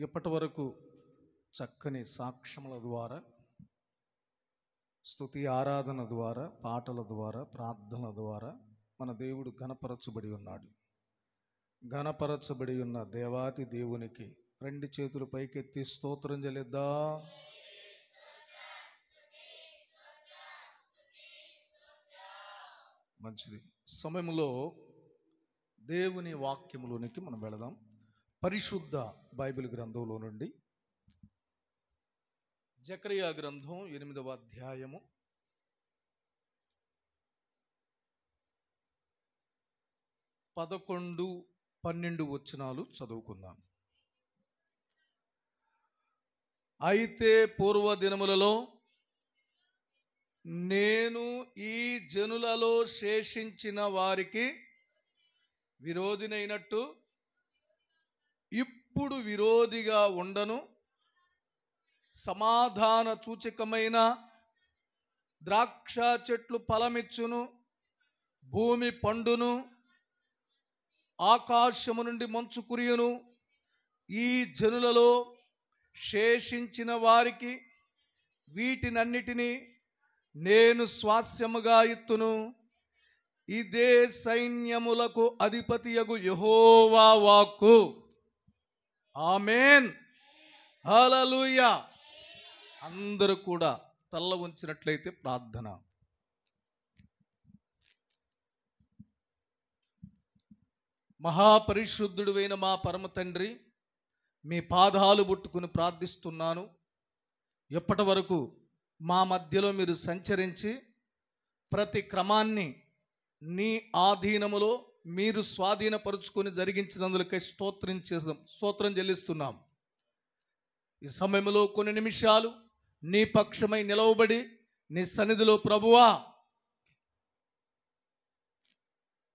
ఇప్పటి వరకు చక్కని సాక్ష్యముల ద్వారా, స్తుతి ఆరాధన ద్వారా, పాటల ద్వారా, ప్రార్థనల ద్వారా మన దేవుడు ఘనపరచబడి ఉన్నాడు. ఘనపరచబడి ఉన్న దేవాతి దేవునికి రెండు చేతులు పైకెత్తి స్తోత్రం చెల్లిద్దా. మంచిది. సమయంలో దేవుని వాక్యములోనికి మనం వెళదాం. పరిశుద్ధ బైబిల్ గ్రంథంలో నుండి జకరియా గ్రంథం 8వ అధ్యాయము 11, 12 వచనాలు చదువుకుందాం. అయితే పూర్వ దినములలో నేను ఈ జనులలో శేషించిన వారికి విరోధినైనట్టు ఇప్పుడు విరోధిగా ఉండను. సమాధాన సూచకమైన ద్రాక్ష చెట్లు ఫలమిచ్చును, భూమి పండును, ఆకాశము నుండి మంచు కురియును. ఈ జనులలో శేషించిన వారికి వీటినన్నిటినీ నేను స్వాస్యముగా ఇత్తును. ఇదే సైన్యములకు అధిపతియగు యెహోవా వాక్కు. ఆమేన్, హల్లెలూయా. అందరూ కూడా తల్ల ఉంచినట్లయితే ప్రార్థన. మహాపరిశుద్ధుడైన మా పరమ తండ్రి, మీ పాదాలు పట్టుకుని ప్రార్థిస్తున్నాను. ఎప్పటి వరకు మా మధ్యలో మీరు సంచరించి ప్రతి క్రమాన్ని నీ ఆధీనములో మీరు స్వాధీనపరుచుకొని జరిగించినందులకై స్తోత్రం చెల్లిస్తున్నాం. ఈ సమయంలో కొన్ని నిమిషాలు నీ పక్షమై నిలవబడి నీ సన్నిధిలో ప్రభువా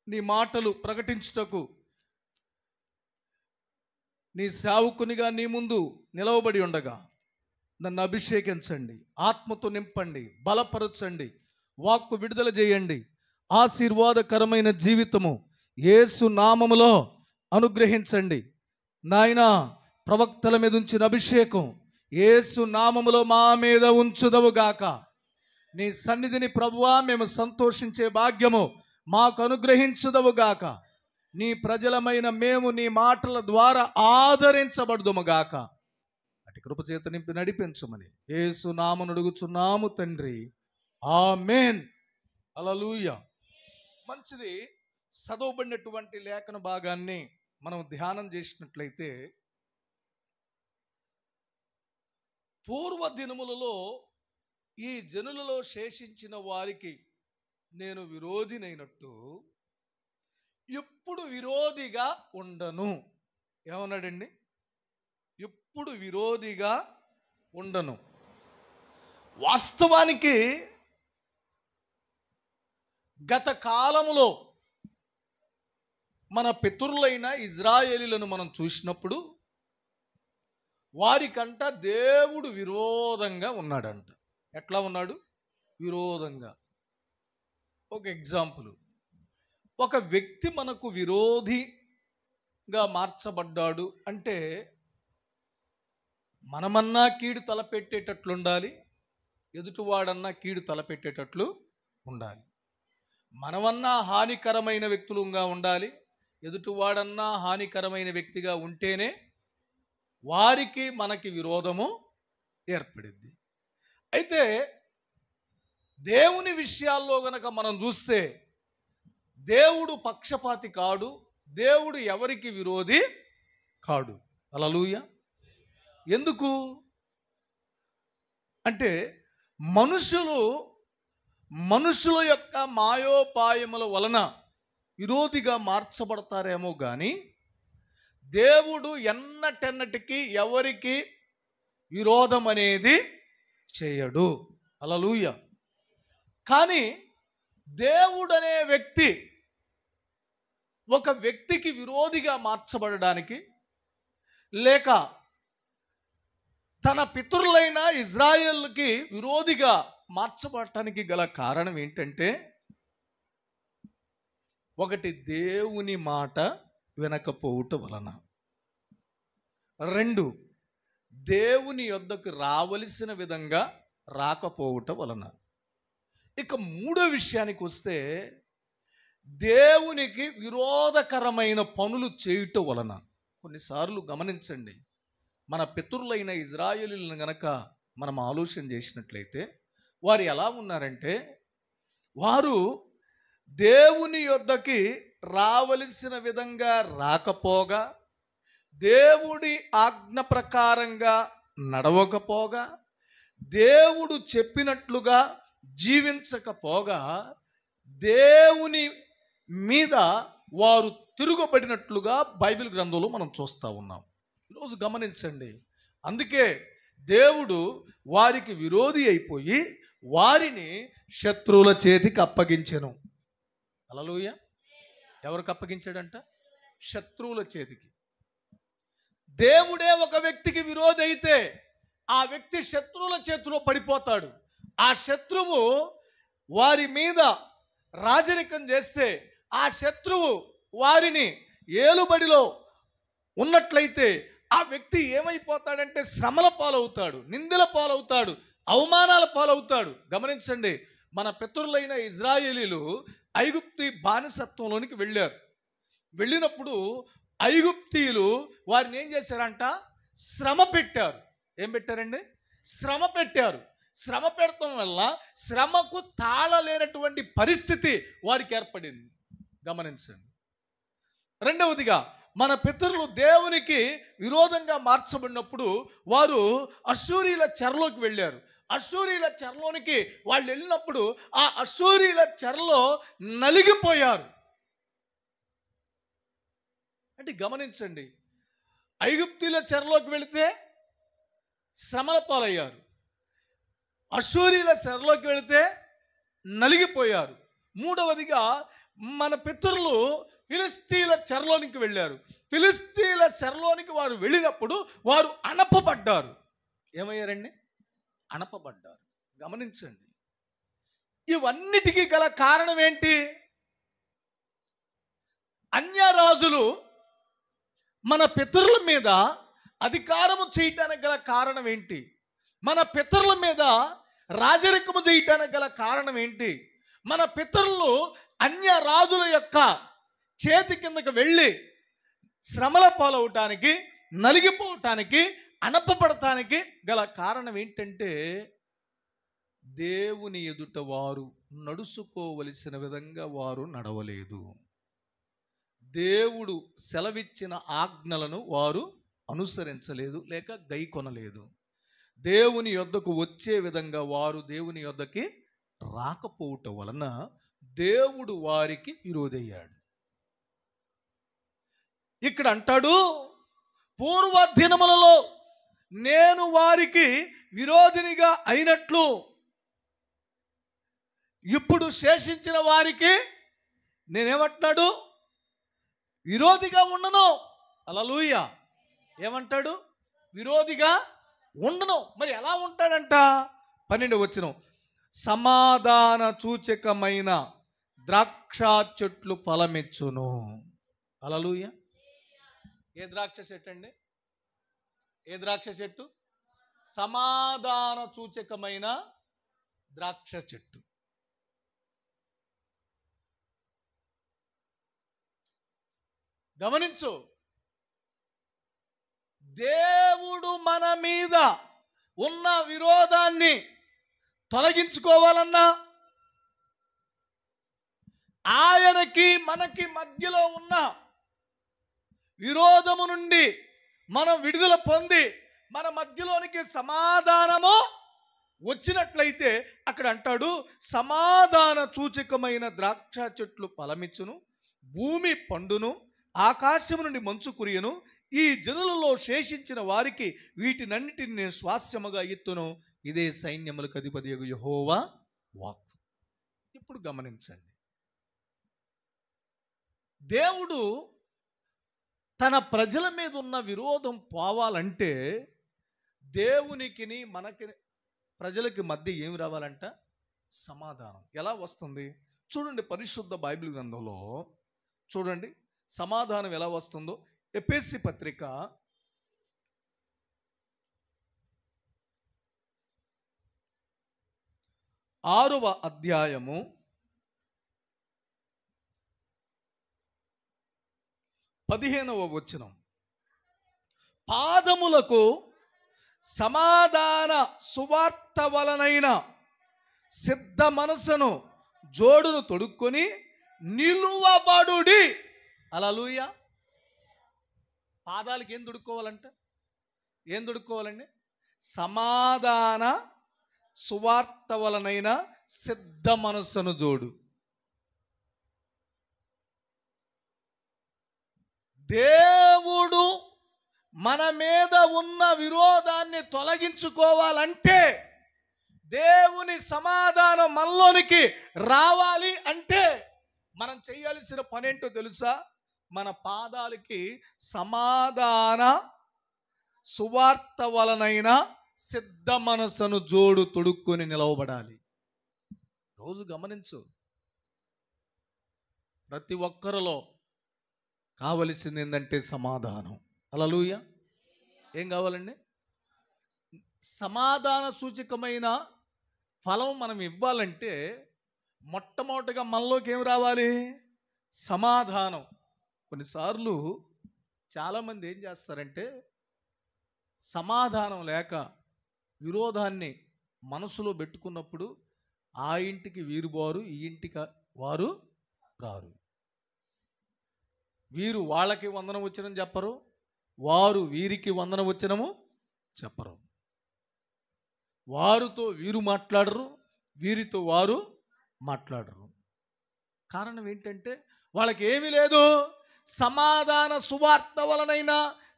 నీ మాటలు ప్రకటించుటకు నీ సేవకునిగా నీ ముందు నిలవబడి ఉండగా నన్ను అభిషేకించండి, ఆత్మతో నింపండి, బలపరచండి, వాక్కు విడుదల చేయండి. ఆశీర్వాదకరమైన జీవితము యేసు నామములో అనుగ్రహించండి. నాయనా, ప్రవక్తల మీద ఉంచిన అభిషేకం యేసు నామములో మా మీద ఉంచుదవుగాక. నీ సన్నిధిని ప్రభువా మేము సంతోషించే భాగ్యము మాకు అనుగ్రహించుదవుగాక. నీ ప్రజలమైన మేము నీ మాటల ద్వారా ఆదరించబడుదుముగాక. అటు కృపచేత నింపి నడిపించుమని యేసు నామమున అడుగుచున్నాము తండ్రి, ఆమేన్, హల్లెలూయా. మంచిది. చదవబడినటువంటి లేఖన భాగాన్ని మనం ధ్యానం చేసినట్లయితే, పూర్వ దినములలో ఈ జనులలో శేషించిన వారికి నేను విరోధినైనట్టు ఎప్పుడు విరోధిగా ఉండను. ఏమన్నాడండి? ఎప్పుడు విరోధిగా ఉండను. వాస్తవానికి గత కాలములో మన పితరులైన ఇజ్రాయేలీలను మనం చూసినప్పుడు వారికంట దేవుడు విరోధంగా ఉన్నాడంట. ఎట్లా ఉన్నాడు? విరోధంగా. ఒక ఎగ్జాంపుల్, ఒక వ్యక్తి మనకు విరోధిగా మార్చబడ్డాడు అంటే మనమన్నా కీడు తలపెట్టేటట్లు ఉండాలి, ఎదుటివాడన్నా కీడు తలపెట్టేటట్లు ఉండాలి. మనమన్నా హానికరమైన వ్యక్తులుగా ఉండాలి, ఎదుటివాడన్నా హానికరమైన వ్యక్తిగా ఉంటేనే వారికి మనకి విరోధము ఏర్పడింది. అయితే దేవుని విషయాల్లో గనక మనం చూస్తే దేవుడు పక్షపాతి కాడు, దేవుడు ఎవరికి విరోధి కాడు. హల్లెలూయా. ఎందుకు అంటే మనుషుల యొక్క మాయోపాయముల వలన విరోధిగా మార్చబడతారేమో కానీ దేవుడు ఎన్నటెన్నటికీ ఎవరికి విరోధం అనేది చేయడు. హల్లెలూయా. కానీ దేవుడు అనే వ్యక్తి ఒక వ్యక్తికి విరోధిగా మార్చబడడానికి, లేక తన పితరులైన ఇజ్రాయేలుకి విరోధిగా మార్చబడటానికి గల కారణం ఏంటంటే, ఒకటి దేవుని మాట వినకపోవుట వలన, 2 దేవుని యొద్దకు రావలసిన విధంగా రాకపోవుట వలన. ఇక మూడో విషయానికి వస్తే, దేవునికి విరోధకరమైన పనులు చేయుట వలన. కొన్నిసార్లు గమనించండి, మన పితరులైన ఇజ్రాయేలీలను గనక మనం ఆలోచన చేసినట్లయితే వారు ఎలా ఉన్నారంటే, వారు దేవుని యొద్దకి రావలసిన విధంగా రాకపోగా, దేవుడి ఆజ్ఞ ప్రకారంగా నడవకపోగా, దేవుడు చెప్పినట్లుగా జీవించకపోగా, దేవుని మీద వారు తిరుగుబడినట్లుగా బైబిల్ గ్రంథంలో మనం చూస్తూ ఉన్నాం. ఈరోజు గమనించండి, అందుకే దేవుడు వారికి విరోధి అయిపోయి వారిని శత్రువుల చేతికి అప్పగించెను. హల్లెలూయా. ఎవరికి అప్పగించాడంట? శత్రువుల చేతికి. దేవుడే ఒక వ్యక్తికి విరోధి అయితే ఆ వ్యక్తి శత్రువుల చేతిలో పడిపోతాడు. ఆ శత్రువు వారి మీద రాజరికం చేస్తే ఆ శత్రువు వారిని ఏలుబడిలో ఉన్నట్లయితే ఆ వ్యక్తి ఏమైపోతాడంటే శ్రమల పాలవుతాడు, నిందల పాలవుతాడు, అవమానాల పాలవుతాడు. గమనించండి, మన పితరులైన ఇజ్రాయేలీలు ఐగుప్తు బానిసత్వంలోనికి వెళ్ళారు. వెళ్ళినప్పుడు ఐగుప్తీయులు వారిని ఏం చేశారంట? శ్రమ పెట్టారు. ఏం పెట్టారండి? శ్రమ పెట్టారు. శ్రమ పెడతాం వల్ల శ్రమకు తాళలేనటువంటి పరిస్థితి వారికి ఏర్పడింది. గమనించండి. రెండవదిగా, మన పితరులు దేవునికి విరోధంగా మార్చబడినప్పుడు వారు అష్షూరీల చెరలోకి వెళ్ళారు. అష్షూరీల చెరలోనికి వాళ్ళు వెళ్ళినప్పుడు ఆ అష్షూరీల చెరలో నలిగిపోయారు. అంటే గమనించండి, ఐగుప్తీల చెరలోకి వెళితే శ్రమల పాలయ్యారు, అష్షూరీల చెరలోకి వెళితే నలిగిపోయారు. మూడవదిగా, మన పితరులు ఫిలిస్తీన్ల చెరలోనికి వెళ్ళారు. ఫిలిస్తీన్ల చెరలోనికి వారు వెళ్ళినప్పుడు వారు అణపబడ్డారు. ఏమయ్యారండి? అణపబడ్డారు. గమనించండి, ఇవన్నిటికీ గల కారణం ఏంటి? అన్యరాజులు మన పితరుల మీద అధికారము చేయటానికి గల కారణం ఏంటి? మన పితరుల మీద రాజరికము చేయటానికి గల కారణం ఏంటి? మన పితరులు అన్య రాజుల యొక్క చేతి కిందకు వెళ్ళి శ్రమల పాలవటానికి, నలిగిపోవటానికి, అణపబడటానికి గల కారణం ఏంటంటే, దేవుని ఎదుట వారు నడుచుకోవలసిన విధంగా వారు నడవలేదు. దేవుడు సెలవిచ్చిన ఆజ్ఞలను వారు అనుసరించలేదు, లేక గైకొనలేదు. దేవుని యొద్దకు వచ్చే విధంగా వారు దేవుని యొద్దకి రాకపోవటం వలన దేవుడు వారికి విరోధయ్యాడు. ఇక్కడ అంటాడు, పూర్వ దినములలో నేను వారికి విరోధినిగా అయినట్లు ఇప్పుడు శేషించిన వారికి నేనేమంటున్నాడు? విరోధిగా ఉండను. హల్లెలూయా. ఏమంటాడు? విరోధిగా ఉండను. మరి ఎలా ఉంటాడంట? 12వ వచనం, సమాధాన సూచకమైన ద్రాక్ష చెట్లు ఫలమిచ్చును. హల్లెలూయా. ఏ ద్రాక్ష చెట్టు అండి? ఏ ద్రాక్ష చెట్టు? సమాధాన సూచకమైన ద్రాక్ష చెట్టు. గమనించు, దేవుడు మన మీద ఉన్న విరోధాన్ని తొలగించుకోవాలన్నా, ఆయనకి మనకి మధ్యలో ఉన్న విరోధము నుండి మనం విడుదల పొంది మన మధ్యలోనికి సమాధానము వచ్చినట్లయితే అక్కడ అంటాడు, సమాధాన సూచకమైన ద్రాక్ష చెట్లు ఫలమిచ్చును, భూమి పండును, ఆకాశము నుండి మంచు కురియను, ఈ జనులలో శేషించిన వారికి వీటినన్నిటిని నేను స్వాస్యముగా ఎత్తును, ఇదే సైన్యములకు అధిపతియగు యెహోవా వాక్కు. ఇప్పుడు గమనించండి, దేవుడు తన ప్రజల మీద ఉన్న విరోధం పోవాలంటే దేవునికిని మనకి ప్రజలకి మధ్య ఏమి రావాలంట? సమాధానం. ఎలా వస్తుంది చూడండి, పరిశుద్ధ బైబిల్ గ్రంథంలో చూడండి సమాధానం ఎలా వస్తుందో. ఎఫెసీ పత్రిక 6వ అధ్యాయము 15వ వచనం. పాదములకు సమాధాన సువార్త వలనైన సిద్ధ మనసును జోడును తొడుక్కొని నిలువబడుడి. హల్లెలూయా. పాదాలకి ఏం తొడుక్కోవాలంట? ఏం తొడుక్కోవాలండి? సమాధాన సువార్త వలనైన సిద్ధ మనస్సును జోడు. దేవుడు మన మీద ఉన్న విరోధాన్ని తొలగించుకోవాలంటే, దేవుని సమాధానం మనలోనికి రావాలి అంటే మనం చేయాల్సిన పనేంటో తెలుసా? మన పాదాలకి సమాధాన సువార్త వలనైన సిద్ధ మనస్సును జోడు తొడుక్కొని నిలవబడాలి. రోజు గమనించు, ప్రతి ఒక్కరిలో కావలసింది ఏంటంటే సమాధానం. హల్లెలూయా. ఏం కావాలండి? సమాధాన సూచకమైన ఫలం మనం ఇవ్వాలంటే మొట్టమొదటిగా మనలోకి ఏం రావాలి? సమాధానం. కొన్నిసార్లు చాలామంది ఏం చేస్తారంటే, సమాధానం లేక విరోధాన్ని మనసులో పెట్టుకున్నప్పుడు ఆ ఇంటికి వీరు బారు, ఈ ఇంటికి వారు రారు. వీరు వాళ్ళకి వందనం వచ్చినం చెప్పరు, వారు వీరికి వందనం వచ్చినము చెప్పరు. వారితో వీరు మాట్లాడరు, వీరితో వారు మాట్లాడరు. కారణం ఏంటంటే వాళ్ళకి ఏమీ లేదు. సమాధాన సువార్త వలనైన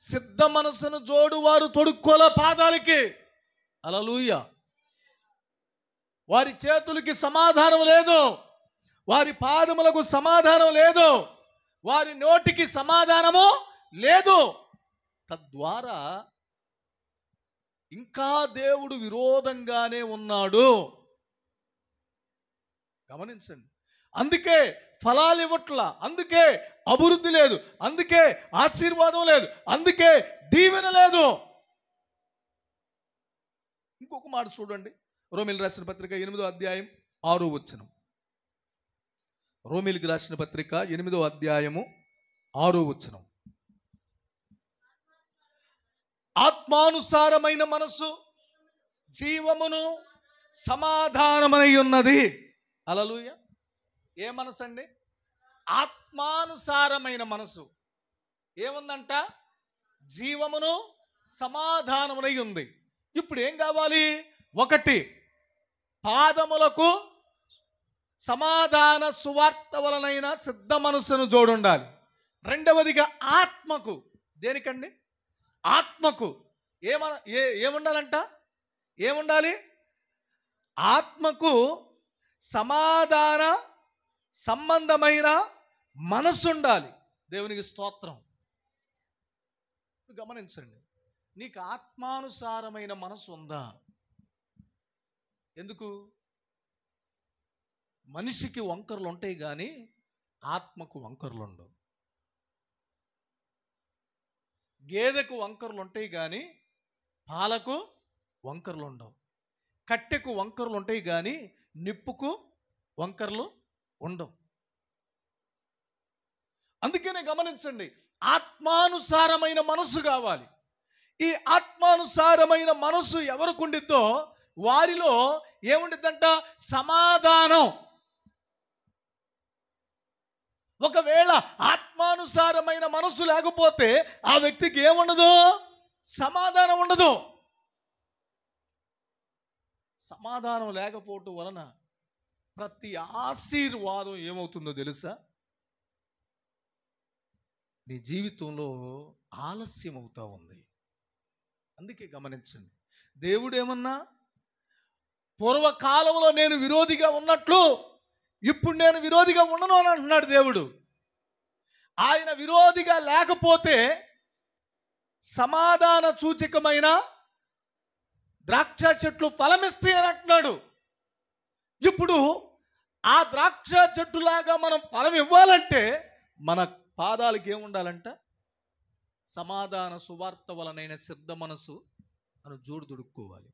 సిద్ధ మనసును జోడు వారు తొడుక్కోల పాదాలకి. హల్లెలూయా. వారి చేతులకి సమాధానం లేదు, వారి పాదములకు సమాధానం లేదు, వారి నోటికి సమాధానము లేదు. తద్వారా ఇంకా దేవుడు విరోధంగానే ఉన్నాడు. గమనించండి. అందుకే ఫలాలు ఇవ్వట్ల, అందుకే అభివృద్ధి లేదు, అందుకే ఆశీర్వాదం లేదు, అందుకే దీవెన లేదు. ఇంకొక మాట చూడండి, రోమీయులకు రాసిన పత్రిక 8వ అధ్యాయం 6వ వచనం. రోమీయులకు రాసిన పత్రిక 8వ అధ్యాయము 6వ వచనం. ఆత్మానుసారమైన మనసు జీవమును సమాధానమై ఉన్నది. హల్లెలూయా. ఏ మనసు అండి? ఆత్మానుసారమైన మనసు ఏముందంట? జీవమును సమాధానమునై ఉంది. ఇప్పుడు ఏం కావాలి? ఒకటి, పాదములకు సమాధాన సువార్త వలనైన సిద్ధ మనస్సును జోడుండాలి. రెండవదిగా ఆత్మకు. దేనికండి? ఆత్మకు ఏముండాలంట? ఏముండాలి? ఆత్మకు సమాధాన సంబంధమైన మనస్సు ఉండాలి. దేవునికి స్తోత్రం. గమనించండి, నీకు ఆత్మానుసారమైన మనసు ఉందా? ఎందుకు? మనిషికి వంకర్లు ఉంటాయి కానీ ఆత్మకు వంకర్లు ఉండవు. గేదెకు వంకర్లు ఉంటాయి కానీ పాలకు వంకర్లు ఉండవు. కట్టెకు వంకర్లు ఉంటాయి కానీ నిప్పుకు వంకర్లు ఉండవు. అందుకనే గమనించండి, ఆత్మానుసారమైన మనసు కావాలి. ఈ ఆత్మానుసారమైన మనసు ఎవరికి ఉండిద్దో వారిలో ఏముండిద్దంట? సమాధానం. ఒకవేళ ఆత్మానుసారమైన మనసు లేకపోతే ఆ వ్యక్తికి ఏముండదు? సమాధానం ఉండదు. సమాధానం లేకపోవటం వలన ప్రతి ఆశీర్వాదం ఏమవుతుందో తెలుసా? నీ జీవితంలో ఆలస్యం అవుతా ఉంది. అందుకే గమనించండి, దేవుడు ఏమన్నా పూర్వకాలంలో నేను విరోధిగా ఉన్నట్లు ఇప్పుడు నేను విరోధిగా ఉండను అని అంటున్నాడు దేవుడు. ఆయన విరోధిగా లేకపోతే సమాధాన సూచకమైన ద్రాక్ష చెట్లు ఫలమిస్తాయని అంటున్నాడు. ఇప్పుడు ఆ ద్రాక్ష చెట్టులాగా మనం ఫలం ఇవ్వాలంటే మన పాదాలకి ఏముండాలంట? సమాధాన సువార్త వలనైన సిద్ధ మనసు అని జోడు దొడుక్కోవాలి.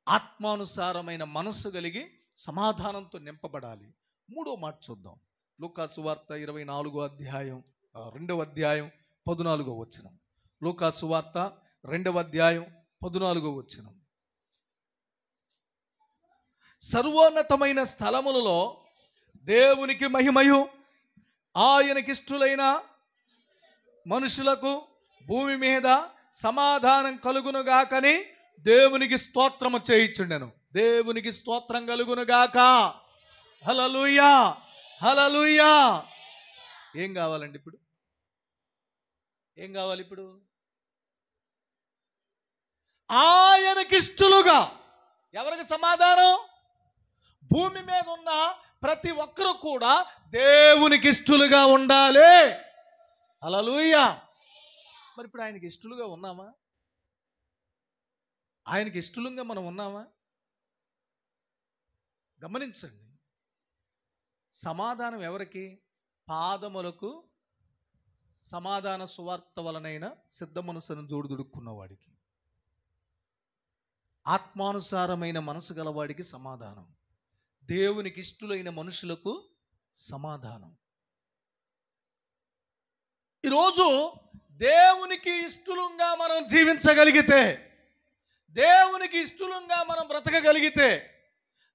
ఆత్మానుసారమైన మనస్సు కలిగి సమాధానంతో నింపబడాలి. మూడో మాట చూద్దాం. లూకా సువార్త 24వ అధ్యాయం 2వ అధ్యాయం 14వ వచనం. లూకా సువార్త 2వ అధ్యాయం 14వ వచనం. సర్వోన్నతమైన స్థలములలో దేవునికి మహిమయు, ఆయనకిష్టులైన మనుషులకు భూమి మీద సమాధానం కలుగునుగాకని దేవునికి స్తోత్రము చేయించుండెను. దేవునికి స్తోత్రం కలుగునుగాక. హల్లెలూయా, హల్లెలూయా. ఏం కావాలండి ఇప్పుడు? ఏం కావాలి ఇప్పుడు? ఆయనకిష్టులుగా. ఎవరికి సమాధానం? భూమి మీద ఉన్న ప్రతి ఒక్కరు కూడా దేవునికి ఇష్టలుగా ఉండాలి. హల్లెలూయా. మరి ఇప్పుడు ఆయనకి ఇష్టలుగా ఉన్నామా? ఆయనకి ఇష్టలుగా మనం ఉన్నామా? గమనించండి. సమాధానం ఎవరికి? పాదములకు సమాధాన సువార్త వలనైన సిద్ధ మనసును జోడుదుడుక్కున్నవాడికి, ఆత్మానుసారమైన మనసు గలవాడికి సమాధానం. దేవునికి ఇష్టలైన మనుషులకు సమాధానం. ఈరోజు దేవునికి ఇష్టలుగా మనం జీవించగలిగితే, దేవునికి ఇష్టలుగా మనం బ్రతకగలిగితే,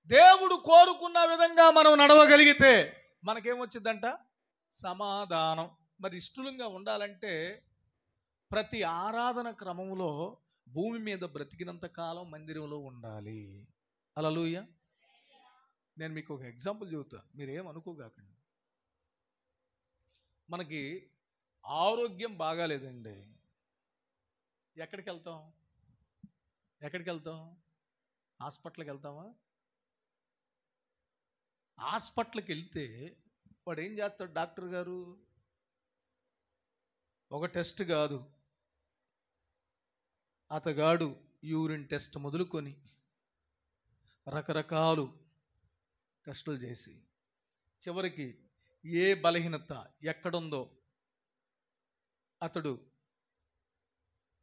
దేవుడు కోరుకున్న విధంగా మనం నడవగలిగితే మనకేమొచ్చిందంట? సమాధానం. మరి ఇష్టలుగా ఉండాలంటే ప్రతి ఆరాధన క్రమంలో భూమి మీద బ్రతికినంత కాలం మందిరంలో ఉండాలి. హల్లెలూయా. నేను మీకు ఒక ఎగ్జాంపుల్ చెబుతా, మీరేమనుకోగాకండి. మనకి ఆరోగ్యం బాగాలేదండి, ఎక్కడికి వెళ్తాం? ఎక్కడికి వెళ్తాం? హాస్పిటల్కి వెళ్తామా? హాస్పిటల్కి వెళ్తే వాడు ఏం చేస్తాడు? డాక్టర్ గారు ఒక టెస్ట్ కాదు, అతగాడు యూరిన్ టెస్ట్ మొదలుకొని రకరకాలు టెస్టులు చేసి చివరికి ఏ బలహీనత ఎక్కడుందో అతడు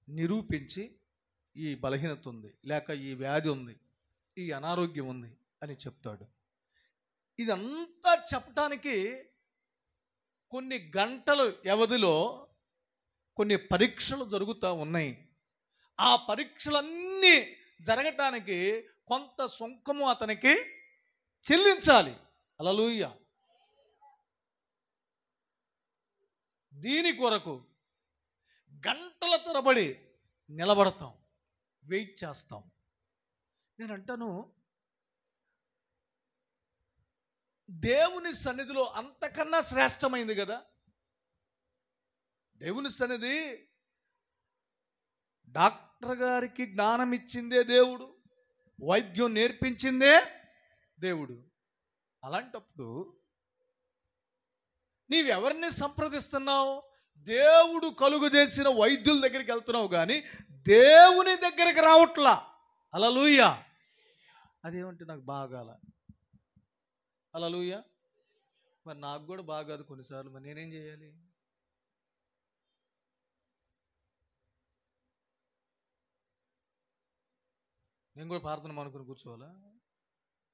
నిరూపించి ఈ బలహీనత ఉంది, లేక ఈ వ్యాధి ఉంది, ఈ అనారోగ్యం ఉంది అని చెప్తాడు. ఇదంతా చెప్పటానికి కొన్ని గంటల వ్యవధిలో కొన్ని పరీక్షలు జరుగుతూ ఉన్నాయి. ఆ పరీక్షలన్నీ జరగటానికి కొంత సుంకము అతనికి చెల్లించాలి. హల్లెలూయా. దీని కొరకు గంటల తరబడి నిలబడతాం, వెయిట్ చేస్తాం. నేను అంటాను, దేవుని సన్నిధిలో అంతకన్నా శ్రేష్టమైంది కదా. దేవుని సన్నిధి డాక్టర్ గారికి జ్ఞానం ఇచ్చిందే దేవుడు, వైద్యం నేర్పించిందే దేవుడు. అలాంటప్పుడు నీవెవరిని సంప్రదిస్తున్నావు? దేవుడు కలుగు చేసిన వైద్యుల దగ్గరికి వెళ్తున్నావు, కానీ దేవుని దగ్గరికి రావట్లా. హల్లెలూయా. అదేమంటే నాకు బాగాల. హల్లెలూయా. మరి నాకు కూడా బాగాదు కొన్నిసార్లు, మరి నేనేం చేయాలి? నేను కూడా ప్రార్థన అనుకుని కూర్చోవాలా?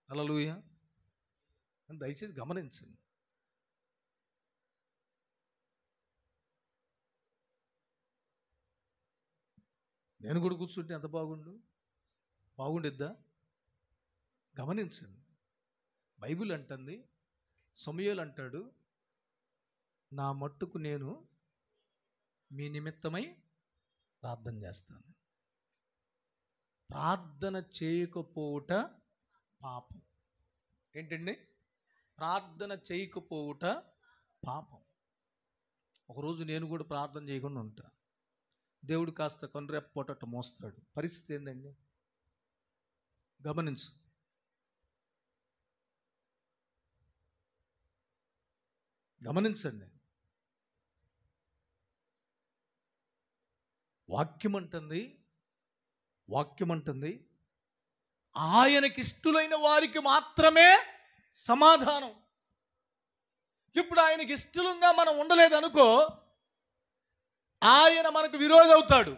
హల్లెలూయా. దయచేసి గమనించండి. నేను కూడా కూర్చుంటే ఎంత బాగుండిద్దా? గమనించండి. బైబిల్ అంటుంది, సమూయేలు అంటాడు, నా మట్టుకు నేను మీ నిమిత్తమై ప్రార్థన చేస్తాను. ప్రార్థన చేయకపోవుట పాపం. ఏంటండి? ప్రార్థన చేయకపోవుట పాపం. ఒకరోజు నేను కూడా ప్రార్థన చేయకుండా ఉంటా, దేవుడు కాస్త కనురెప్పొట్టట మోస్తాడు. పరిస్థితి ఏందండి? గమనించు. గమనించండి. వాక్యం అంటుంది ఆయనకిష్టులైన వారికి మాత్రమే సమాధానం. ఇప్పుడు ఆయనకి ఇష్టంగా మనం ఉండలేదనుకో, ఆయన మనకు విరోధి అవుతాడు.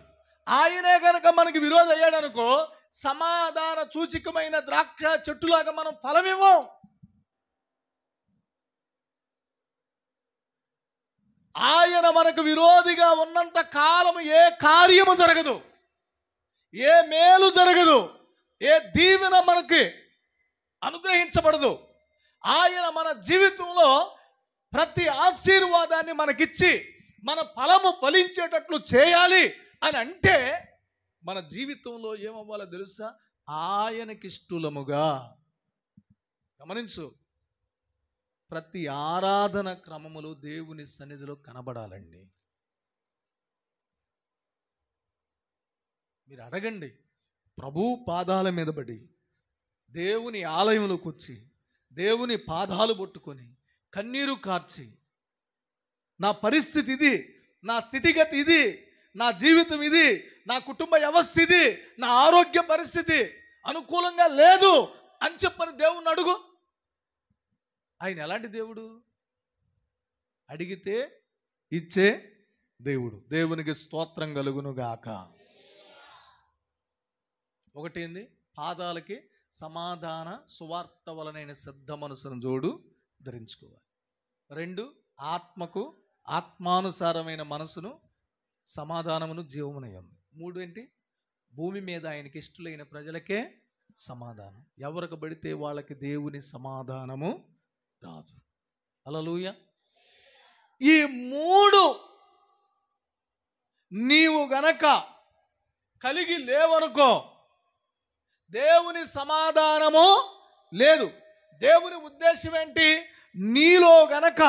ఆయనే కనుక మనకు విరోధి అయ్యాడనుకో, సమాధాన సూచకమైన ద్రాక్ష చెట్టులాగా మనం ఫలమివ్వం. ఆయన మనకు విరోధిగా ఉన్నంత కాలం ఏ కార్యము జరగదు, ఏ మేలు జరగదు, ఏ దీవెన మనకి అనుగ్రహించబడదు. ఆయన మన జీవితంలో ప్రతి ఆశీర్వాదాన్ని మనకిచ్చి మన ఫలము ఫలించేటట్లు చేయాలి అని అంటే మన జీవితంలో ఏమవ్వాలో తెలుసా? ఆయనకిష్టలముగా. గమనించు, ప్రతి ఆరాధన క్రమములు దేవుని సన్నిధిలో కనబడాలండి. మీరు అడగండి, ప్రభు పాదాల మీద పడి దేవుని ఆలయంలోకి వచ్చి దేవుని పాదాలు పట్టుకొని కన్నీరు కార్చి, నా పరిస్థితి ఇది, నా స్థితిగతి ఇది, నా జీవితం ఇది, నా కుటుంబ వ్యవస్థ ఇది, నా ఆరోగ్య పరిస్థితి అనుకూలంగా లేదు అని చెప్పని దేవుణ్ణి అడుగు. ఆయన ఎలాంటి దేవుడు? అడిగితే ఇచ్చే దేవుడు. దేవునికి స్తోత్రం కలుగును గాక. ఒకటేంది? పాదాలకి సమాధాన సువార్త వలనైన సిద్ధ మనసును జోడు ధరించుకోవాలి. 2, ఆత్మకు ఆత్మానుసారమైన మనసును సమాధానమును జీవమునయ్యింది. 3 ఏంటి? భూమి మీద ఆయనకి ఇష్టలైన ప్రజలకే సమాధానం. ఎవరికి పడితే వాళ్ళకి దేవుని సమాధానము రాదు. హల్లెలూయా. ఈ 3 నీవు గనక కలిగి లేవనుకో, దేవుని సమాధానము లేదు. దేవుని ఉద్దేశం ఏంటి? నీలో గనక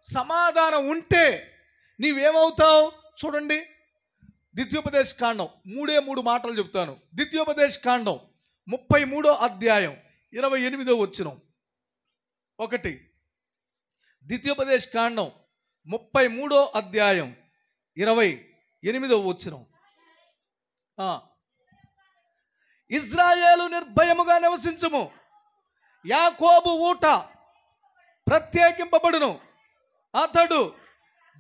సమాధానం ఉంటే నీవేమవుతావు? చూడండి, ద్వితీయోపదేశ కాండం 3 మాటలు చెప్తాను. ద్వితీయోపదేశ కాండం 33వ అధ్యాయం 28వ వచనం. 1 ద్వితీయోపదేశ కాండం 33వ అధ్యాయం 28వ వచనం. ఇజ్రాయేలు నిర్భయముగా నివసించుము, యాకోబు ఊట ప్రత్యేకింపబడును, అతడు